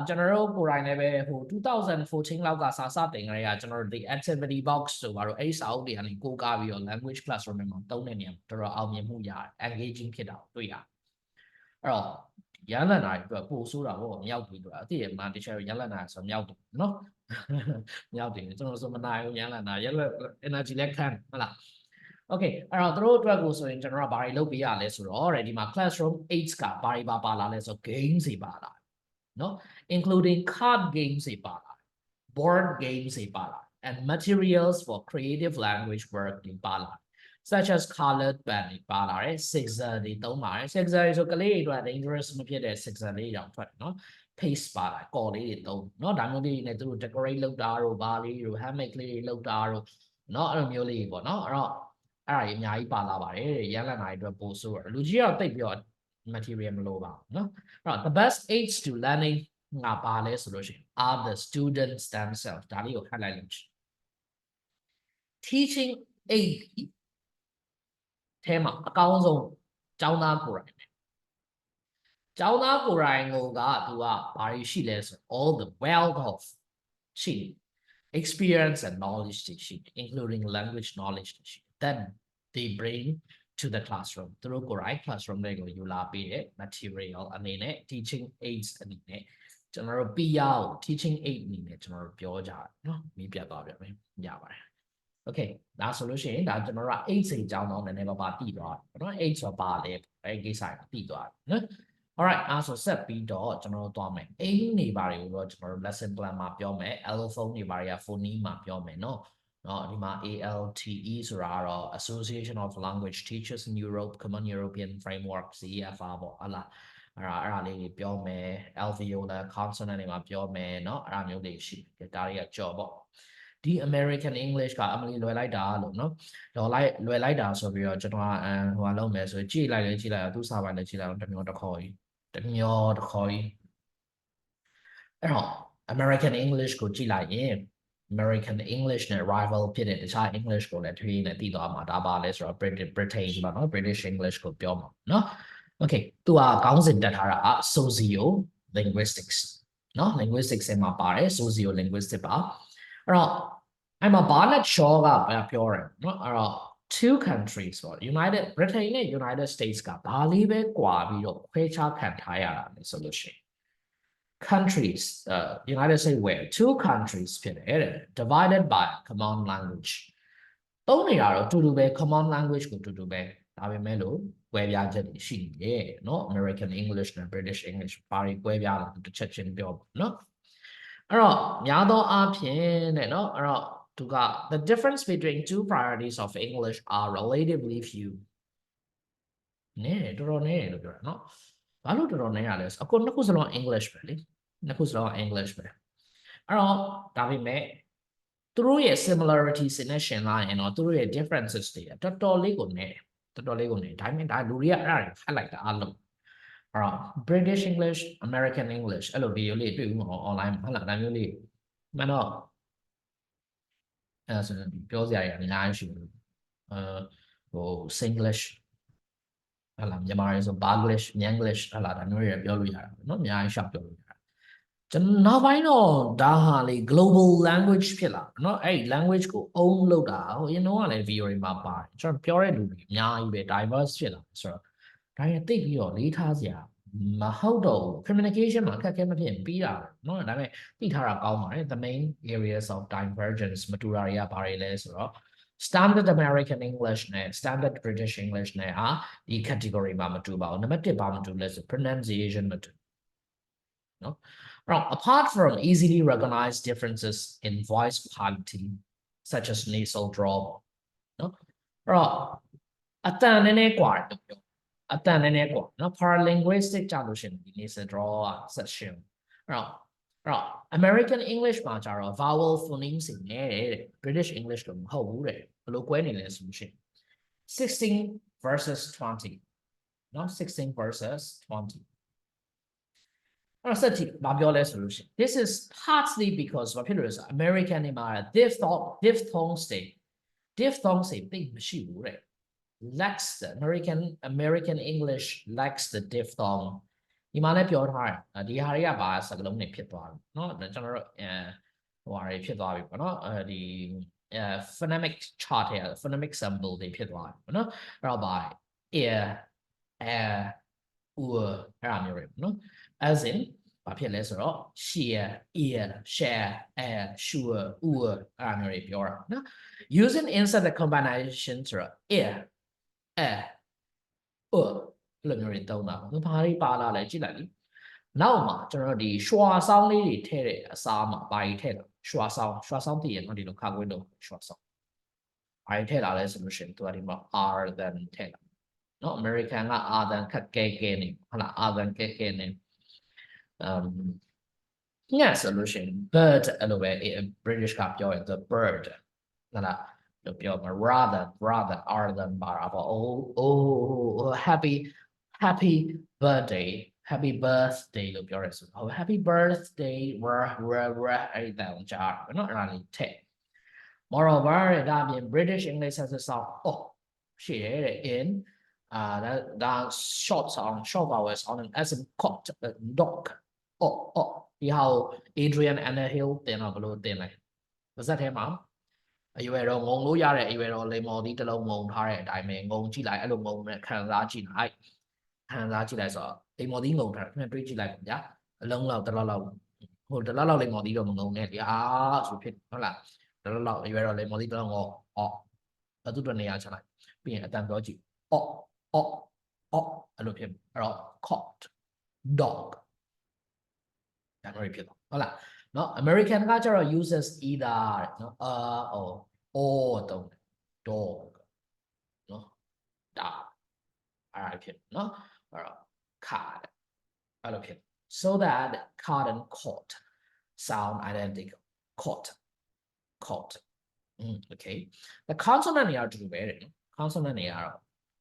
ကျွန်တော်တို့ကိုယ်တိုင်လည်းပဲဟို2014လောက်ကစတင်ကြရကျွန်တော်တို့ဒီ activity box ဆိုပါတော့အဲ့ဒီစာအုပ်တွေကနေကိုးကားပြီးတော့ language classroom မှာသုံးတဲ့နေရာတော်တော်အောင်မြင်မှုရတယ် engaging ဖြစ်တာတွေ့ရတယ်အဲ့တော့ရန်လန်နာတွေအတွက်ပို့ဆိုးတာပေါ့မြောက်ပြီးတော့အတိအမှန်တချို့ရန်လန်နာဆိုမြောက်တယ်နော်မြောက်တယ်ကျွန်တော်ဆိုမနိုင်ဘူးရန်လန်နာရန်လန် energy လက်ခံဟုတ်လားOkay အဲ့တော့တို့အတွက်ကိုဆိုရင်ကျွန်တော်ကဘာတွေလုပ်ပေးရလဲဆိုတော့ ready မှာ classroom 8ကဘာတွေပါလာလဲဆို games တွေပါလာနော် including card games တွေပါလာ board games တွေပါလာ and materials for creative language work တွေပါလာ such as colored pen တွေပါလာတယ် scissor တွေသုံးပါတယ် scissor တွေဆိုကလေးတွေအတွက် dangerous မဖြစ်တဲ့ scissor လေးတောင်ထွက်နော် paste ပါလာကော်လေးတွေသုံးနော်ဒါမျိုးလေးတွေနဲ့သူတို့ decorate လုပ်တာတို့ဘာလေးတို့ handmade လေးတွေလုပ်တာတို့နော်အဲ့လိုမျိုးလေးပေါ့နော်အဲ့တော့အဲ့ဒါကြီးအများကြီးပါလာပါတယ်ရန်လန်နိုင်အတွက်ပို့ဆိုတော့လူကြီးကတော့တိတ်ပြီးတော့ material မလိုပါဘူးနော်အဲ့တော့ the best aids to learning ငါပါလဲဆိုလို့ရှိရင် are the students themselves ဒါလေးကို highlight လုပ်ချင် teaching aid ထဲမှာအကောင်းဆုံးကျောင်းသားကိုယ်တိုင်ပဲကျောင်းသားကိုယ်တိုင်ကိုကသူကဘာတွေရှိလဲဆို all the wealth of ရှိ experience and knowledge တွေရှိ including language knowledge တွေရှိ that they bring to the classroom သူတို့ကိုယ်တိုင် classroom တွေကိုယူလာပေးတဲ့ material အနေနဲ့ teaching aids အနေနဲ့ကျွန်တော်တို့ PR ကို teaching aid အနေနဲ့ကျွန်တော်တို့ပြောကြတယ်နော်မိပြတ်သွားပြန်မယ်ရပါတယ် okay ဒါဆိုလို့ရှိရင်ဒါကျွန်တော်တို့ aids တွေအကြောင်းတော့နည်းနည်းပါးပါးသိသွားတယ်နော် aids ဆိုတာပါလဲအဲ့ဒီကိစ္စကိုသိသွားတယ်နော် alright အဲ့ဆိုဆက်ပြီးတော့ကျွန်တော်တို့သွားမယ် aim တွေဘာတွေကိုတော့ကျွန်တော်တို့ lesson plan မှာပြောမယ် allophone တွေဘာတွေက phoneme မှာပြောမယ်နော်ဒီမှာ ALTE ဆိုတာကတော့ Association of Language Teachers in Europe Common European Framework CEFR ပေါ့ဟလားအဲ့ဒါလေးတွေပြောမယ် alveolar consonant တွေမှာပြောမယ်เนาะအဲ့ဒါမျိုးတွေရှိတယ်ဒါတွေကကြော်ပေါ့ဒီ American English ကအမလီလွယ်လိုက်တာလို့เนาะလွယ်လိုက်တာဆိုပြီးတော့ကျွန်တော်ကဟိုလုပ်မယ်ဆိုကြည့်လိုက်သူစာပိုင်းလည်းကြည့်လိုက်အောင်တမျောတစ်ခေါ်ကြီးအဲ့တော့ American English ကိုကြည့်လိုက်ရင် American English နဲ့ rival ဖြစ်တဲ့တခြား English ကိုလည်းထွေးနေသိသွားမှာဒါပါလဲဆိုတော့ Britain ပါနော် British English ကိုပြောမှာနော် okay သူကခေါင်းစဉ်တက်ထားတာ socio linguistics နော် linguistics ထဲမှာပါတယ် socio linguistics ပါအဲ့တော့အဲ့မှာ Barnett Shaw ကပြောတယ်နော်အဲ့တော့ two countries ပေါ့ United Britain နဲ့ United States ကဘာလေးပဲကွာပြီးတော့ခွဲခြားခံထားရတာလဲဆိုလို့ရှိရင်countries United States where two countries ဖြစ်တယ် divided by common language သုံးနေတာတော့တူတူပဲ common language ကိုတူတူပဲဒါပေမဲ့လို့ကွဲပြားချက်တွေရှိနေတယ်เนาะ American English နဲ့ British English ဘာတွေကွဲပြားလဲတစ်ချက်ချင်းပြောပါเนาะအဲ့တော့များသောအားဖြင့်တဲ့เนาะအဲ့တော့သူက the difference between two priorities of English are relatively few တော်တော်နည်းလို့ပြောတာเนาะဘာလို့တော်တော်နည်းရလဲဆိုအခုနှစ်ခုစလုံး English ပဲလေနှစ်ခုစလုံး English ပဲအဲ့တော့ဒါပေမဲ့သူတို့ရဲ့ similarities နဲ့ရှင်လာရင်တော့သူတို့ရဲ့ differences တွေတော်တော်လေးကိုနည်းဒါပေမဲ့ဒါလူတွေကအဲ့ဒါတွေဖတ်လိုက်တာအလုံးအဲ့တော့ British English American English အဲ့လို video လေးတွေ့ဦးမှာ online မှာဟုတ်လားဒါမျိုးလေးမှန်တော့အဲ့ဆိုပြောစရာတွေအများကြီးရှိတယ်ဟို Singlish ဟလာမြန်မာရေးဆို Baglish မြန်glish ဟလာဒါမျိုးတွေပြောလို့ရတယ်เนาะအများကြီးရှောက်ပြောလို့ရတယ်ကျွန်တော်နောက်ပိုင်းတော့ဒါဟာလေ global language ဖြစ်လာเนาะအဲ့ language ကို own လုပ်တာဟိုအရင်တော့လည်း video တွေမှာပါတယ်ကျွန်တော်ပြောတဲ့လူတွေအများကြီးပဲ diverse ဖြစ်လာဆိုတော့ဒါရသိပြီးတော့လေးထားစရာမဟုတ်တော့ဘူး communication မှာအခက်အခဲမဖြစ်ပြီးတာเนาะဒါပေမဲ့သိထားတာကောင်းပါတယ် the main areas of divergence မတူတာတွေကဘာတွေလဲဆိုတော့ standard American English နဲ့ standard British English နဲ့ဟာဒီ category မှာမတူပါဘူးနံပါတ်1ဘာမတူလဲဆို pronunciation မတူเนาะapart from easily recognized differences in voice quality such as nasal drawl เนาะအတန်နည်းနည်းกว่าတယ်ပြောအတန်နည်းနည်းกว่าเนาะ paralinguistic ကြလို့ရှိရင်ဒီ nasal drawl က section အဲ့တော့ American English မှာကျတော့ vowel phonemes တွေနဲ့တဲ့ British English လို့မဟုတ်ဘူးတဲ့ဘယ်လိုကွဲနေလဲဆိုလို့ရှိရင်16 versus 20เนาะ16 versus 20အဲ့ဆက်ကြည့်ဘာပြောလဲဆိုလို့ရှိရင် this is partly because ဘာဖြစ်လို့လဲဆို American တွေမှာ diphthongs သိမရှိဘူးတဲ့ lacks the American English lacks the diphthong ဒီမှာလည်းပြောထားတယ်ဒီဟာတွေကဘာစကားလုံးတွေဖြစ်သွားပြီเนาะကျွန်တော်တို့ဟိုဟာတွေဖြစ်သွားပြီပေါ့เนาะဒီ phonemic chart တွေ phonemic symbol တွေဖြစ်သွားပြီပေါ့เนาะအဲ့တော့ဘာ ear airအဲ့ဒါမျိုးတွေပေါ့เนาะ as in ဘာဖြစ်လဲဆိုတော့ shear ear share air sure အဲ့ဒါမျိုးတွေပြောတာเนาะ using insert the combination ဆိုတော့ ear air လိုမျိုးတွေတုံးတာဘာတွေပါလာလဲကြည့်လိုက်လीနောက်မှာကျွန်တော်ဒီရွှာဆောင်းလေးတွေထည့်တဲ့အစားမှာဘာတွေထည့်လဲ short sound တည်ရနော်ဒီလိုခါခွေးလို့ short sound ဘာထည့်လာလဲဆိုလို့ရှိရင်သူကဒီမှာ r than ထည့်လာနော် American က r than ခက်ကဲနေဟုတ်လား r than ကဲနေညဆိုလို့ရှိရင် bird အဲ့လိုပဲ British ကပြောရင် the bird ဟုတ်လားလို့ပြောမှာ rather r than ပါတာပေါ့ oh happy birthdayလို့ပြောရဲဆိုတော့ happy birthday အဲ့ဒီတောင်ကြားတယ်နော်အဲ့ဒါလေးထည့် moreover ဒါအပြင် British English ဆက်စဆောင်ရှိရဲတဲ့ inဒါ short vowel sound as in caught dog ဒီဟာကို Adrian Underhill တင်တော့ဘလို့တင်လိုက်ပါဇက်ထဲမှာအရွယ်တော့ငုံလို့ရတဲ့အရွယ်တော့လေမော်ဒီတစ်လုံးငုံထားတဲ့အတိုင်းပဲငုံကြည့်လိုက်အဲ့လိုငုံနဲ့ခံစားကြည့်လိုက်ဆိုတော့လေမော်ဒီငုံထားတယ်တွေးကြည့်လိုက်ဗျာအလုံးလောက်တစ်လောက်ဟိုတစ်လောက်လေမော်ဒီတော့မငုံနဲ့ဗျာဆိုဖြစ်ဟုတ်လားတစ်လောက်အရွယ်တော့လေမော်ဒီတစ်လုံးငေါအဲ့သူ့တနေရာချလိုက်ပြီးရင်အတန်ပြောကြည့်အဲ့လိုဖြစ်အဲ့တော့ caught dog ဒါမျိုးဖြစ်တော့ဟုတ်လားနော် American ကကျတော့ uses either နော်or တုံး dog နော်ဒါအဲ့ဖြစ်နော်အဲ့တော့ card အဲ့လိုဖြစ် so that card and caught sound identical caught okay the consonant တွေအတူတူပဲတဲ့ consonant တွေကတော့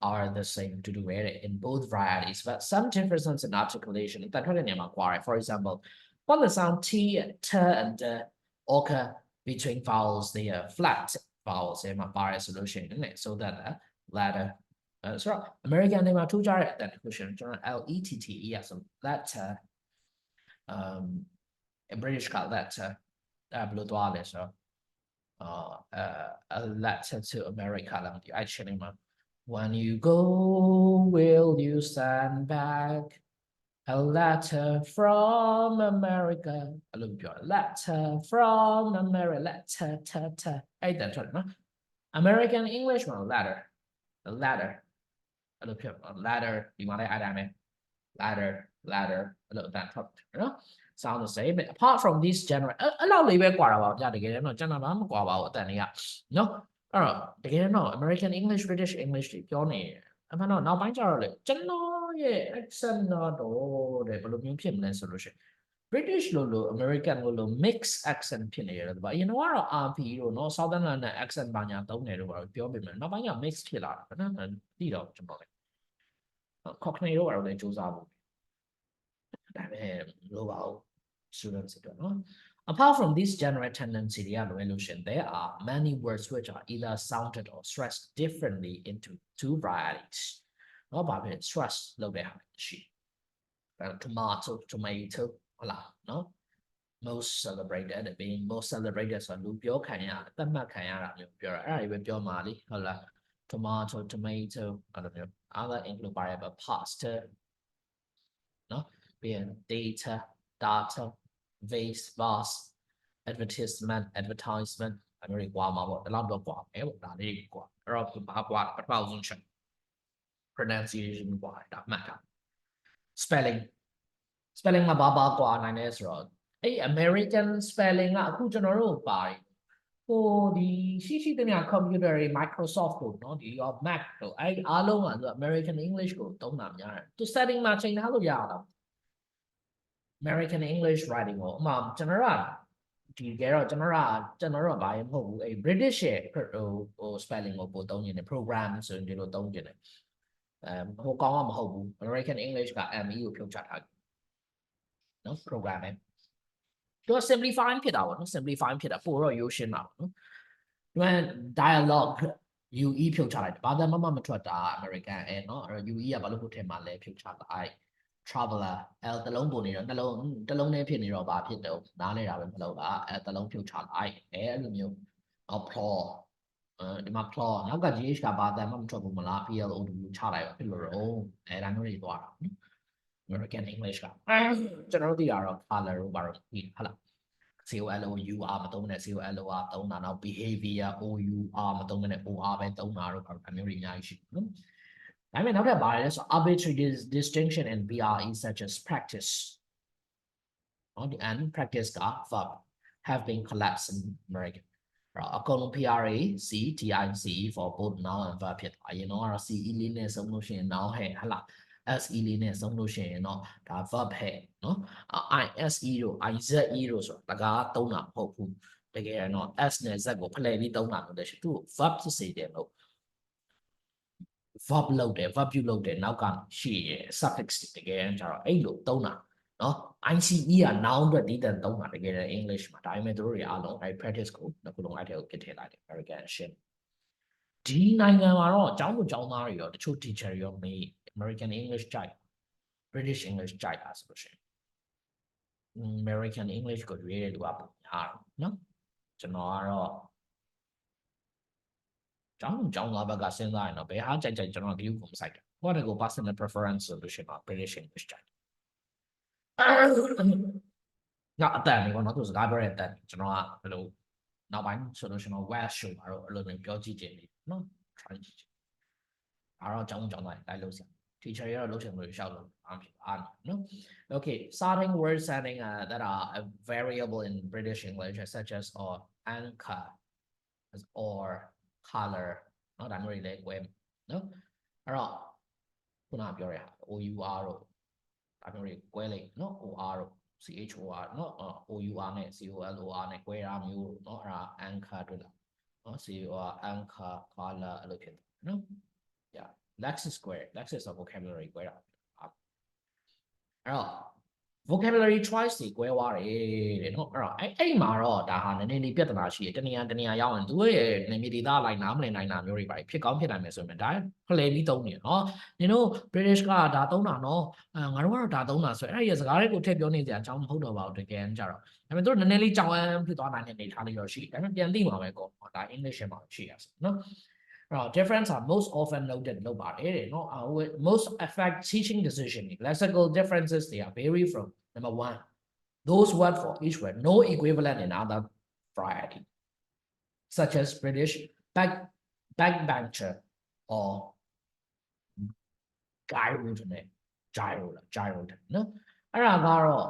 are the same to do it in both varieties but some differences in articulation တထွက်တဲ့နေရာမှာကွာတယ် for example when the sound t and occur between vowels they are flat vowels မှာပါတဲ့ solution နဲ့ so that letter ဆိုတော့ American တွေမှာထူးခြားတဲ့အတန်တစ်ခုရှင်ကျွန်တော် LETTE ရဆို letter British က letter ဘယ်လိုသွားလဲဆိုတော့a letter to America လာမသိဘူး actually မှာ when you go will you stand back a letter from America အဲ့လိုပြော letter from America letter အဲ့ဒါထွက်နော် American English မှာ letter အဲ့လိုဖြစ် letter ဒီမှာလည်းအဲ့ဒါပဲ letter အဲ့လိုအတန်ထွက်နော် sound the same apart from this general အဲ့လောက်လေးပဲကွာတာပါဗျာတကယ်တော့ကျွန်တော်ဘာမှမကွာပါဘူးအတန်တွေကနော်အဲ့တော့တကယ်တော့ American English British English တွေပြောနေတယ်အမှန်တော့နောက်ပိုင်းကျတော့လေကျွန်တော်ရဲ့ accent တော့တဲ့ဘယ်လိုမျိုးဖြစ်မလဲဆိုလို့ရှိရင် British လို့ American လို့ mix accent ဖြစ်နေရတယ်ဗျာအရင်တော့ RP တို့နော် Southern London accent ဘာညာသုံးတယ်လို့ပြောပေမဲ့နောက်ပိုင်းကျ mix ဖြစ်လာတာနော်သိတော့ကျွန်တော်လေ Cockney တို့ကတော့လည်းစူးစမ်းဖို့ဒါပေမဲ့လိုပါဘူး students တွေနော် apart from this general tendency တွေကလွယ်လို့ရှင် there are many words which are either sounded or stressed differently into two varieties နော်ဘာဖြစ် stress လုပ်တဲ့ဟာရှိ tomato ဟုတ်လားနော် most celebrated being most celebrated ဆိုလူပြောခံရသတ်မှတ်ခံရတာမျိုးပြောတာအဲ့ဒါတွေပဲပြောမှာလीဟုတ်လား tomato အဲ့လိုမျိုး other include variable past နော်ပြီးရင် data vase vast advertisement အဲ့လိုတွေကွာမှာပေါ့ဒီလောက်တော့ကွာပဲပေါ့ဒါလေးကွာအဲ့တော့ဘာကွာပထမဆုံးချက် pronunciation ကွာဒါမှတ်တာ spelling မှာဘာကွာနိုင်လဲဆိုတော့အဲ့ American spelling ကအခုကျွန်တော်တို့ပါတယ်ဟိုဒီရှိသမျှ computer တွေ Microsoft တို့เนาะဒီ Mac တို့အဲ့အားလုံးကသူ American English ကိုသုံးတာများတယ်သူ setting မှာချိန်ထားလို့ရတာ American English writing ကိုအမှကျွန်တော်ကဒီကြတော့ကျွန်တော်ကဘာမှမဟုတ်ဘူးအဲ့ British ရဲ့ဟို spelling ကိုပို့သုံးနေတယ် program ဆိုရင်ဒီလိုသုံးနေတယ်ဟိုကောင်ကမဟုတ်ဘူး American English က AmE ကိုဖြုတ်ချထားတယ်နော် program ပဲသူက simplify ဖြစ်တာပေါ့နော် simplify ဖြစ်တာပို့တော့ရိုးရှင်းတာပေါ့နော်ဒီမှာ dialogue UE ဖြုတ်ချလိုက်တယ်ဘာသာမှမထွက်တာ American နော်အဲ့တော့ UE ကဘာလို့ဟုတ်ထင်မှလဲဖြုတ်ချလိုက် traveler တလုံးပုံနေတော့တစ်လုံးနဲ့ဖြစ်နေတော့ဘာဖြစ်တော့နားလဲတာပဲမလုပ်တာတစ်လုံးဖြုတ်ချလိုက်အဲ့လိုမျိုး plot ဒီမှာ plot နောက်က GH ကဘာသာမှမထွက်ဘူးမလား PLO ချလိုက်တော့ဖြစ်လို့တော့အဲ့ဒါမျိုးတွေသွားတာ American English ကကျွန်တော်တို့သိတာတော့ color တို့ဘာလို့ဒီဟုတ်လား COLOUR မသုံးနဲ့ COLOR သုံးတာနောက် behavior OUR မသုံးနဲ့ OR ပဲသုံးတာတို့အမျိုးတွေအများကြီးရှိနော်ဒါပေမဲ့နောက်ထပ်ဘာလဲဆို arbitrary distinction in BRE such as practice နော်ဒီ and practice က verb have been collapsed in American အကုန်လုံး PRA C TIC for both noun and verb ဖြစ်သွားအရင်တော့ CE လေးနဲ့ဆုံးလို့ရှိရင် noun ဟဲ့ဟလား SE လေးနဲ့ဆုံးလို့ရှိရင်တော့ဒါ verb ဟဲ့နော် ISE တို့ IZE တို့ဆိုတာတကားသုံးတာမဟုတ်ဘူးတကယ်တော့ S နဲ့ Z ကိုဖလှယ်ပြီးသုံးတာလို့တည်းရှိသူ့ verb ဖြစ်စေတယ်လို့ verb လုပ်တယ် verb ပြုလုပ်တယ်နောက်ကရှိရ suffix တကယ်ကြတော့အဲ့လိုသုံးတာနော် ICE က noun အတွက်တည်တဲ့သုံးတာတကယ်လည်း English မှာဒါပေမဲ့တို့တွေအားလုံးအဲ့ practice ကိုတစ်ခုလုံးအဲ့ထဲကိုပြစ်ထည့်လိုက်တယ် American ရှင်းဒီနိုင်ငံမှာတော့ကျောင်းသူကျောင်းသားတွေရောတချို့ teacher တွေရောမေး American English ကြိုက် British English ကြိုက်တာဆိုလို့ရှိရင် American English ကိုရွေးတဲ့လူကပုံများတယ်နော်ကျွန်တော်ကတော့ကျောင်းသူကျောင်းသားဘက်ကစဉ်းစားရင်တော့ဘယ်ဟာကြိုက်ကြိုက်ကျွန်တော်ဒီကိုမဆိုင်ဘူးဘာတကူ personal preference ဆိုလို့ရှိရင်တော့ British English ကြိုက်ငါအတန်နေပေါ့နော်သူစကားပြောတဲ့အတန်ကျွန်တော်ကဘယ်လိုနောက်ပိုင်းဆိုလို့ရှိရင်တော့ West show မှာတော့အဲ့လိုမျိုးပြောကြည့်ကြတယ်နော် try ကြည့်အားတော့ကျောင်းသားလိုက်လို့စ teacher ရတော့လုပ်ချင်လို့ရှောက်လို့အားဖြစ်အားနော် okay starting word setting that are variable in British English such as or anchor or color နော်ဒါမျိုးတွေလည်းကွဲနော်အဲ့တော့ခုနပြောရတာ OUR တို့ဒါမျိုးတွေကွဲလိုက်နော် OR တို့ CHOR နော် OUR နဲ့ COLOR နဲ့ကွဲတာမျိုးနော်အဲ့ဒါ anchor တွေ့လားနော် COR anchor color အဲ့လိုဖြစ်တယ်နော် yeah lexis square lexis of vocabulary ကွဲတာအဲ့တော့ vocabulary choice တွေကွဲသွားတယ်တဲ့နော်အဲ့တော့အဲ့မှာတော့ဒါဟာနည်းနည်းလေးပြဿနာရှိတယ်တနေရာရောက်ရင်သူရဲ့နေမြေဒေသလိုက်နားမလည်နိုင်တာမျိုးတွေပါဖြစ်ကောင်းဖြစ်နိုင်မယ်ဆိုရင်ဒါဖလှယ်ပြီးသုံးနေနော်နင်တို့ British ကဒါသုံးတာနော်ငါတို့ကတော့ဒါသုံးတာဆိုအဲ့ဒီစကားတွေကိုထည့်ပြောနေကြအကြောင်းမဟုတ်တော့ပါဘူးတကယ်ကြတော့ဒါပေမဲ့သူတို့နည်းနည်းလေးကြောင်အမ်းဖြစ်သွားနိုင်တဲ့အနေထားလေးတော့ရှိတယ်ဒါပေမဲ့ပြန်သိမှာပဲကောဒါ English မှာရှိရဆိုနော်difference are most often noted လုပ်ပါတယ်တဲ့နော် most affect teaching decision lexical differences they are vary from number one those words for each word no equivalent in other variety such as British backbencher or gyro နဲ့ gyro နော်အဲ့ဒါကတော့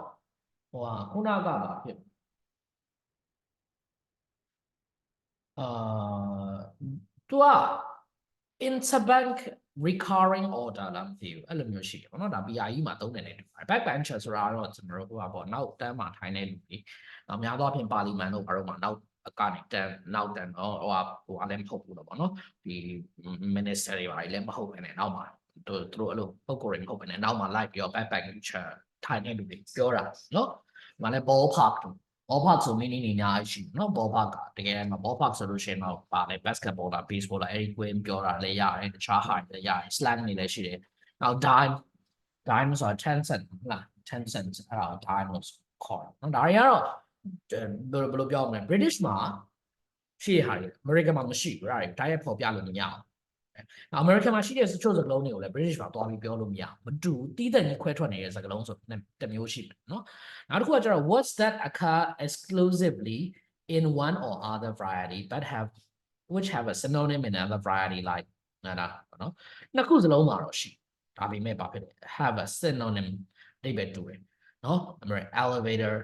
ဟိုဟာခုနကပါဖြစ်သူက interbank recurring order လားမသိဘူးအဲ့လိုမျိုးရှိတယ်ပေါ့နော်ဒါ BIE မှာသုံးတယ်လေ backbencher ဆိုတာတော့ကျွန်တော်တို့ဟိုပါပေါ့နောက်တန်းမှာထိုင်နေလူကြီးအများသောအားဖြင့်ပါလီမန်တို့ဘာလို့မှနောက်ကနေတန်းနောက်တန်းဟိုအားလည်းမဟုတ်ဘူးတော့ပေါ့နော်ဒီ minister တွေပါလည်းမဟုတ်ဘဲနဲ့နောက်မှာတို့အဲ့လိုပုံကိုယ်တွေမဟုတ်ဘဲနဲ့နောက်မှာ like ပြီးတော့ backbencher ထိုင်နေလူတွေပြောတာနော်ဒီမှာလည်း ball park ballpark ဆို meaning တွေအများကြီးရှိနော် ballpark တကယ်မှာ ballpark ဆိုလို့ရှိရင်တော့ပါလေ basketball လား baseball လားအဲ့ဒီ game ပြောတာလည်းရတယ်တခြားဟာလည်းရတယ် slang တွေလည်းရှိတယ်နောက် dime ဆိုတာ10 cent ဟုတ်လား10 cent အဲ့ဒါ dime လို့ခေါ်တာနော်ဒါတွေကတော့ဘယ်လိုပြောမလဲ British မှာရှိရဟာတွေ American မှာမရှိဘူးအဲ့ဒါတွေ diet ဖော်ပြလို့မရအောင်အမေရိကန်မှာရှိတဲ့တချို့စကားလုံးတွေကိုလည်း British မှာတွားပြီးပြောလို့မရဘူးမတူတီးတဲ့ကြီးခွဲထွက်နေတဲ့စကားလုံးဆိုတစ်မျိုးရှိတယ်နော်နောက်တစ်ခုကကျတော့ words that occur exclusively in one or other variety but which have a synonym in another variety like နော်နှစ်ခုစလုံးမှာတော့ရှိဒါပေမဲ့ဘာဖြစ်လဲ have a synonym အဓိပ္ပာယ်တူတယ်နော် elevator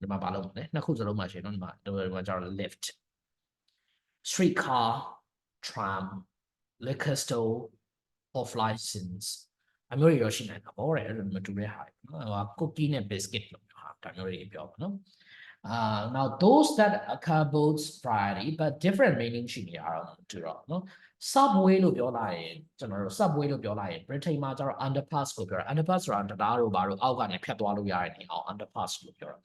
ဒီမှာဘာလို့လဲနှစ်ခုစလုံးမှာရှိနော်ဒီမှာကျတော့ lift streetcar tram liquor store off license အမျိုးတွေရရှိနိုင်တာပေါ့တဲ့အဲ့လိုမတူတဲ့ဟာနော်ဟို cookie နဲ့ biscuit လို့ဟာဒါမျိုးတွေပြောပါနော် now those that occur both variety but different meaning ရှိနေရတော့တူတော့နော် subway လို့ပြောလိုက်ရင်ကျွန်တော်တို့ subway လို့ပြောလိုက်ရင် Britain မှာကျတော့ underpass ကိုပြောတာ underpass ဆိုတာတရားတို့ဘာလို့အောက်ကနေဖြတ်သွားလို့ရတဲ့နေအောင် underpass လို့ပြောတာ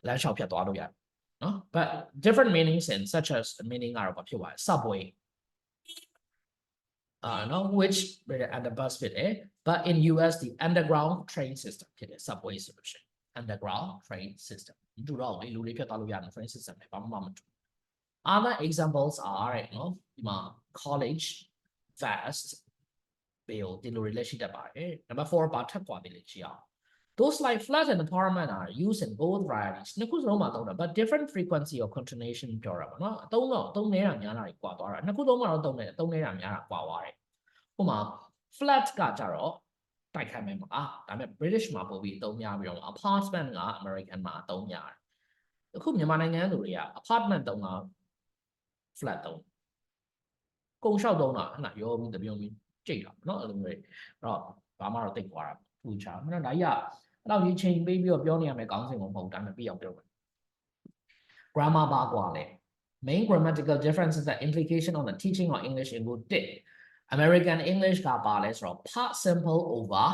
လမ်းလျှောက်ဖြတ်သွားလို့ရတယ်နော် but different meanings in such as meaning ကတော့ဘာဖြစ်သွားလဲ subway no which underpass ဖြစ်တယ် but in US the underground train system ဖြစ်တယ် subway solution underground train system တူတော့လေလူတွေဖြတ်သွားလို့ရတယ် train system နဲ့ဘာမှမတူ other examples are နော်ဒီမှာ college vast bill ဒီလိုတွေလည်းရှိတတ်ပါတယ် number 4ပါထပ်กว่าပြီလေရှိအောင် those like flat and apartment are used in both varieties နှစ်ခုစလုံးမှာသုံးတာ but different frequency or continuation ပြောတာပေါ့နော်အသုံးနေတာများတာကွာသွားတာနှစ်ခုလုံးမှာတော့သုံးနေတာများတာကွာသွားတယ်ဥပမာ flat ကကြတော့တိုက်ခိုက်မယ်မှာဒါပေမဲ့ British မှာပို့ပြီးအသုံးများပြီးတော့ apartment က American မှာအသုံးများတယ် အခုမြန်မာနိုင်ငံလူတွေက apartment တုံးတာ flat တုံးကုန်လျှောက်တုံးတာအဲ့ဒါရောပြီးတပြုံပြီးကြိတ်တာเนาะအဲ့လိုမျိုးအဲ့တော့ဘာမှတော့တိတ်သွားတာထူချာအဲ့တော့ဒါကြီးကအဲ့တော့ဒီချိန်ပေးပြီးတော့ပြောနေရမယ်ကောင်းစဉ်ကိုမဟုတ်ဒါပေမဲ့ပြအောင်ပြောမယ် grammar ဘာကွာလဲ main grammatical difference is the implication on the teaching of English in good day American English ကပါလဲဆိုတော့ past simple over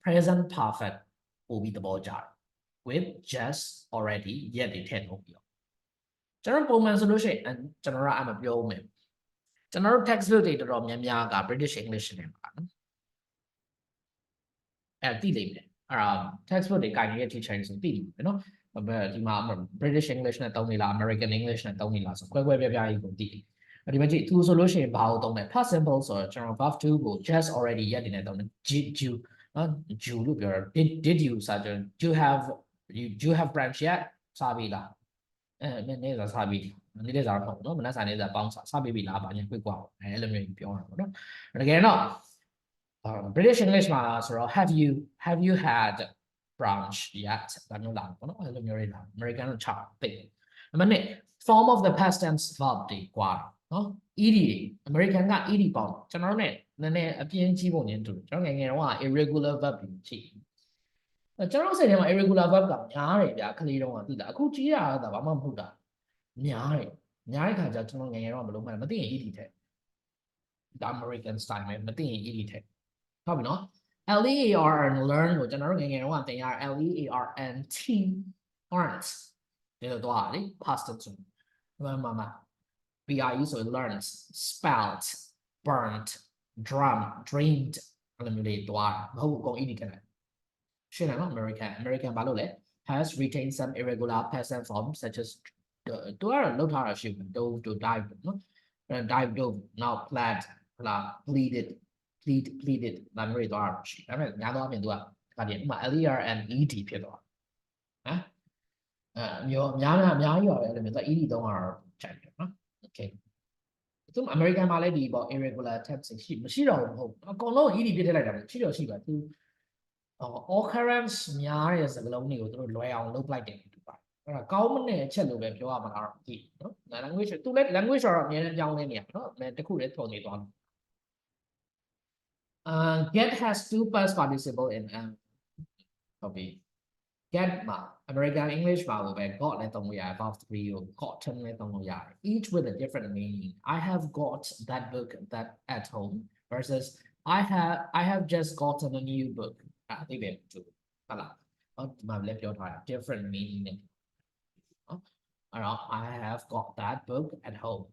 present perfect ပို့ပြီးသဘောကျတယ် with just already yet တွေထည့်ထုတ်ပြီးတော့ကျွန်တော်ပုံမှန်ဆိုလို့ရှိရင်ကျွန်တော်ကအမပြောဦးမယ်ကျွန်တော်တို့ textbook တွေတော်တော်များများက British English နဲ့ပါနော်သိလိမ့်မယ်အဲ့ဒါ textbook တွေကိုင်နေတဲ့ teacher တွေဆိုသိလိမ့်မယ်နော်ဒီမှာ British English နဲ့တုံးနေလား American English နဲ့တုံးနေလားဆိုကွဲပြားကြီးကိုသိတယ်ဒီမှာကြည့်သူဆိုလို့ရှိရင်ဘာကိုတုံးလဲ past simple ဆိုတော့ကျွန်တော် verb to ကို just already yet နေတုံးတယ် you နော် you လို့ပြောတာ did you ဆိုတော့ you have brunch yet စားပြီလားနည်းစားပြီနေတဲ့စားတော့နော်မနက်စာနေစားပေါင်းစားပြီလားဘာညာquick กว่าအဲ့လိုမျိုးပြောတာပေါ့နော်တကယ်တော့British English မှာဆိုတော့ have you had brunch yet ဒါမျိုးလာပေါ့နော်အဲ့လိုမျိုးတွေလာ American တော့ချသိတယ်အမှန်နဲ့ form of the past tense verb တွေกว่าနော် ed တွေ American က ed ပေါင်းကျွန်တော်တို့ ਨੇ နည်းနည်းအပြင်းကြီးပုံချင်းတူကျွန်တော်ငယ်တော့ irregular verb တွေရှိကျွန်တော်စိတ်ထဲမှာ irregular verb ကများတယ်ဗျာကလေးတော့သိတာအခုကြီးရတာဘာမှမဟုတ်တာများတဲ့ခါကျကျွန်တော်ငယ်တော့မလုံးမသိရင် ed ထက်ဒါ American style ပဲမသိရင် ed ထက်ဟုတ်ပြီနော် learn ကိုကျွန်တော်တို့ငယ်တော့တင်ရ learnt aren't ဒီလိုတော့လေ past tense မ BRE ဆို learns spelt burnt drum dreamed အဲ့လိုမျိုးတွေတော့မဟုတ်ကော ed ထက်ရှင်းတယ်နော် American ဘာလို့လဲ has retained some irregular past tense forms such as သူကတော့လောက်ထားတာရှိတယ် dove to dive နော် dive dove now plaid ဟလာ pleaded ဒါမျိုးတွေသွားတာရှိဒါပေမဲ့များသောအားဖြင့်သူကဒါပြင်ဥပမာ LERNED ဖြစ်သွားနော်မျိုးအများကြီးပါပဲအဲ့လိုမျိုးသူ ED သုံးတာကြိုက်တယ်နော် okay သူ American မှာလည်းဒီပေါ့ irregular tense မရှိတော့ဘူးမဟုတ်အကုန်လုံး ED ပြစ်ထည့်လိုက်တာရှိပါသူ occurrence များတဲ့စကားလုံးတွေကိုသူတို့လွယ်အောင်လုပ်လိုက်တယ်တူပါအဲ့ဒါကောင်းမတဲ့အချက်လို့ပဲပြောရမှာတော့ဒီနော် language သူလည်း language တော့အများနဲ့ပြောင်းနေနေရနော်တခုလည်းထုံနေသွားတယ်get has two past participle in copy get မှာ American English မှာပဲ got လည်းသုံးလို့ရတယ် verb 3ကို gotten လည်းသုံးလို့ရတယ် each with a different meaning I have got that book that at home versus I have just gotten a new book အဲ့ဒီပဲတူဟုတ်လားဒီမှာလည်းပြောထားတာ different meaning နဲ့နော်အဲ့တော့ I have got that book at home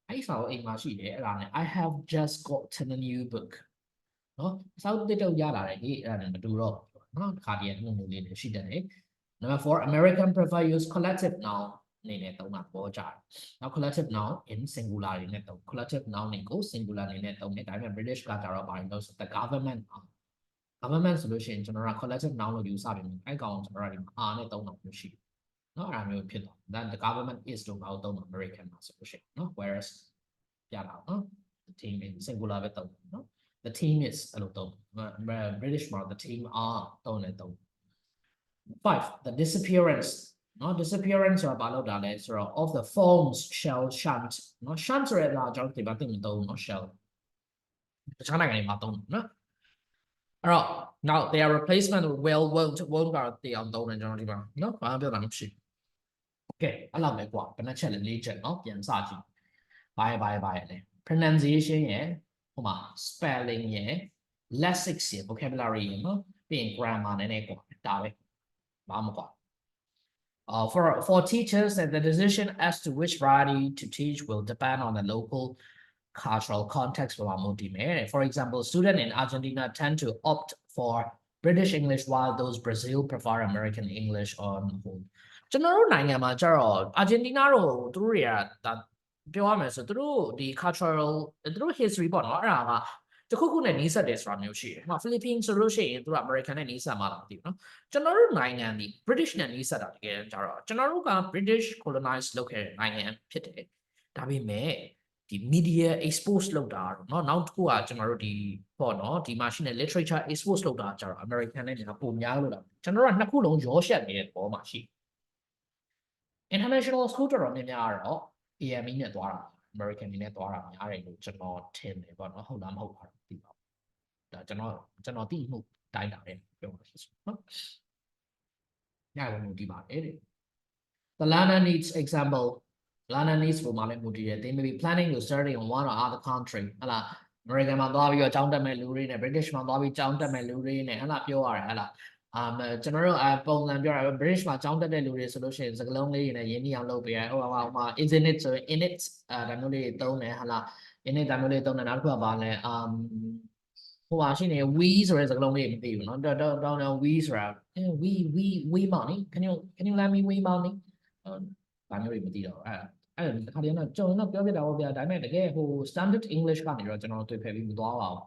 အဲ့ဒီစာအုပ်အိမ်မှာရှိတယ်အဲ့ဒါနဲ့ I have just gotten a new book နော်စာအုပ်တစ်တုပ်ရလာတယ်ဒီအဲ့ဒါနဲ့မတူတော့နော်ခါတည်းအမှုမျိုးလေးတွေရှိတယ် Number 4 American prefer use collective noun အနေနဲ့သုံးတာပေါ်ကြတယ်နောက် collective noun in singular တွေနဲ့သုံး collective noun တွေကို singular အနေနဲ့သုံးတယ်ဒါပေမဲ့ British ကကြတော့ဘာလို့ဆို the government ဆိုလို့ရှိရင်ကျွန်တော်က collective noun လို့ယူဆပြီးအဲ့ကောင်ကျွန်တော်ကဒီမှာ R နဲ့သုံးတာမျိုးရှိတယ်နော်အဲ့ဒါမျိုးဖြစ်တော့ then the government is လို့ငါတို့သုံးတာ American မှာဆိုလို့ရှိရင်နော် whereas ပြတာနော် the team in singular ပဲသုံးတယ်နော် the team is အဲ့လိုသုံး British မှာ the team are သုံးတယ်သုံး 5 the disappearance နော် disappearance ဆိုတာဘာလို့ဒါလဲဆိုတော့ of the forms shall shunt နော် shunt ဆိုတဲ့လားကျွန်တော်ဒီမှာသိမသုံးနော် shall တခြားနိုင်ငံတွေမှာသုံးနော်အဲ့တော့ now their replacement won't ကတရားသုံးတယ်ကျွန်တော်ဒီမှာနော်ဘာမှပြောတာမရှိ okay အဲ့လောက်ပဲကွာဘယ်နှချက်လဲ၄ချက်နော်ပြန်စကြည့်ဘာရလဲ pronunciation ရယ်ဟိုမှာ spelling ရယ် lexics ရယ် vocabulary ရယ်နော်ပြီးရင် grammar နည်းနည်းကွာဒါပဲဘာမှမကွာfor teachers the decision as to which variety to teach will depend on the local cultural context for For example, students in Argentina tend to opt for British English while those Brazil prefer American English on the whole. ကျွန်တော်တို့နိုင်ငံမှာကျတော့ Argentina တို့သူတို့တွေကဒါပြောရမယ်ဆိုသူတို့ဒီ cultural သူတို့ history ပေါ့နော်အဲ့ဒါကတခုခုနဲ့နီးစပ်တယ်ဆိုတာမျိုးရှိတယ်။ဟို Philippines ဆိုလို့ရှိရင်သူက American နဲ့နီးစပ်မှာလားမသိဘူးနော်။ကျွန်တော်တို့နိုင်ငံဒီ British နဲ့နီးစပ်တာတကယ်ကြတော့ကျွန်တော်တို့က British colonize လုပ်ခဲ့တဲ့နိုင်ငံဖြစ်တယ်။ဒါပေမဲ့ဒီ media expose လုပ်တာเนาะနောက်တစ်ခုကကျွန်တော်တို့ဒီပေါ့เนาะဒီမှာရှိတဲ့ literature expose လုပ်တာကြတော့ American နဲ့ညာပုံများလို့လားကျွန်တော်တို့ကနှစ်ခုလုံးရောရှက်နေတဲ့သဘောမှာရှိ international school တော်တော်များများတော့ AME နဲ့သွားတာ American တွေနဲ့သွားတာများတယ်လို့ကျွန်တော်ထင်တယ်ပေါ့နော်ဟုတ်လားမဟုတ်ပါဘူးသိပါဘူးဒါကျွန်တော်သိမှုတိုင်းတာတယ်ပြောပါဖြစ်နော်ညဝင်မှုဒီပါတယ်တဲ့ The learner needs example learner needs ပုံမှန်လည်းမူတည်တယ် they may be planning to study in one or other country ဟလာ American မှာသွားပြီးတော့ကျောင်းတက်မဲ့လူတွေနဲ့ British မှာသွားပြီးကျောင်းတက်မဲ့လူတွေနဲ့ဟလာပြောရတယ်ဟလာကျွန်တော်တို့ပုံစံပြောတာ British မှာကျောင်းတက်တဲ့လူတွေဆိုလို့ရှိရင်စကားလုံးလေးတွေနဲ့ရင်းနှီးအောင်လုပ်ပေးရဟိုisn't it ဆိုရင် in it ဒါမျိုးလေးသုံးတယ်ဟလာ in it ဒါမျိုးလေးသုံးတယ်နောက်တစ်ခုကဘာလဲဟိုပါရှိနေ we ဆိုတဲ့စကားလုံးလေးမသိဘူးเนาะတော့ we ဆိုတာ we money can you lend me we money ဒါမျိုးတွေမသိတော့အဲ့တခါတည်းတော့ကျွန်တော်ပြောပြတာပေါ့ဗျာဒါပေမဲ့တကယ်ဟို standard English ကနေတော့ကျွန်တော်တွေ့ဖယ်ပြီးမသွားပါဘူး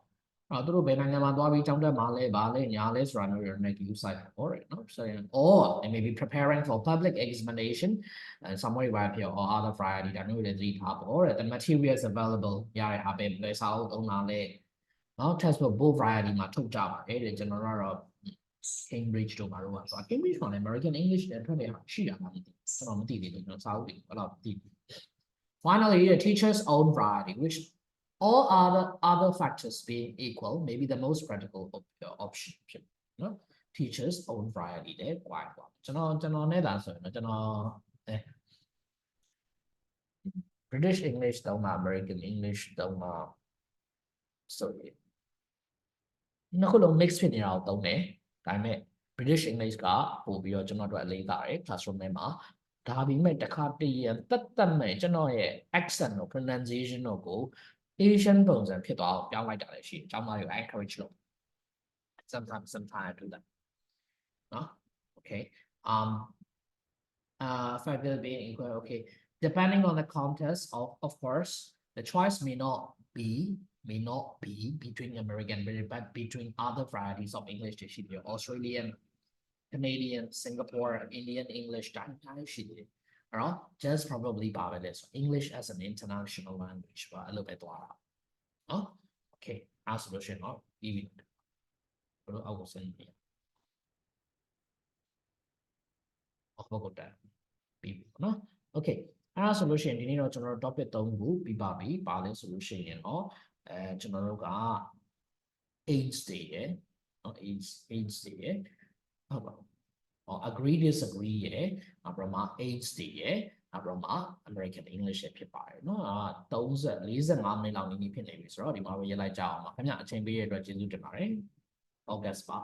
သူတို့ဘယ်နိုင်ငံမှာသွားပြီးကျောင်းတက်မှာလဲဗာလဲညာလဲဆိုတာမျိုးတွေနဲ့ use ဆိုင်ပေါ့ရနော်ဆိုရင် or they may be preparing for public examination somewhere right here or other variety ဒါမျိုးတွေသတိထားပေါ့ရ the materials available ရတဲ့အားပဲလဲစာအုပ်သုံးတာလဲနော် textbook both variety မှာထုတ်ကြပါတယ်တဲ့ကျွန်တော်တို့ကတော့ Cambridge တို့မှာတော့ဆို Cambridge မှာလည်း American English နဲ့ထွက်နေတာရှိတာမှမသိဘူးကျွန်တော်မသိသေးဘူးကျွန်တော်စာအုပ်တွေအဲ့လိုမသိဘူး Finally the teacher's own variety which all other factors being equal may be the most practical option ဖြစ်နော် teacher's own variety တဲ့ quite ပါကျွန်တော်နဲ့ဒါဆိုရင်တော့ကျွန်တော်British English တောင်းမှာ American English တောင်းမှာ sorry နှစ်ခုလုံး mix ဖြစ်နေတာကိုသုံးတယ်ဒါပေမဲ့ British English ကပို့ပြီးတော့ကျွန်တော်တို့အလေးထားတယ် classroom ထဲမှာဒါပေမဲ့တစ်ခါတည်းရတက်မဲ့ကျွန်တော်ရဲ့ accent တို့ pronunciation တို့ကို Asian ပုံစံဖြစ်သွားအောင်ပြောင်းလိုက်တာလည်းရှိတယ်။ကျောင်းသားတွေကို encourage လုပ် sometimes I do that နော် okay factor being equal okay depending on the context of course the choice may not be between American but between other varieties of English ရှိတယ် Australian Canadian Singapore Indian English တိုင်းရှိတယ်အဲ့တော့ just probably ပါပဲလေဆို English as an international language ပါအဲ့လိုပဲသွားတာနော် okay အဲ့ဆိုလို့ရှိရင်တော့ပြီးပြီဘယ်လိုအောက်ကိုဆင်းနေအောက်ဘက်ကိုတက်ပြီးပြီနော် okay အဲ့ဒါဆိုလို့ရှိရင်ဒီနေ့တော့ကျွန်တော်တို့ topic 3ခုပြီးပါပြီပါလဲဆိုလို့ရှိရင်တော့ကျွန်တော်တို့က age တွေရယ်နော် age တွေရယ်ဟုတ်ပါagree disagree ရယ်အပြင်မှာ age တွေရယ်အပြင်မှာ American English ဖြစ်ပါတယ်เนาะ30 45မိနစ်လောက်နေဖြစ်နေပြီဆိုတော့ဒီမှာပဲရေးလိုက်ကြအောင်ပါခင်ဗျအချိန်ပေးရတဲ့အတွက်ကျေးဇူးတင်ပါတယ် August ပါ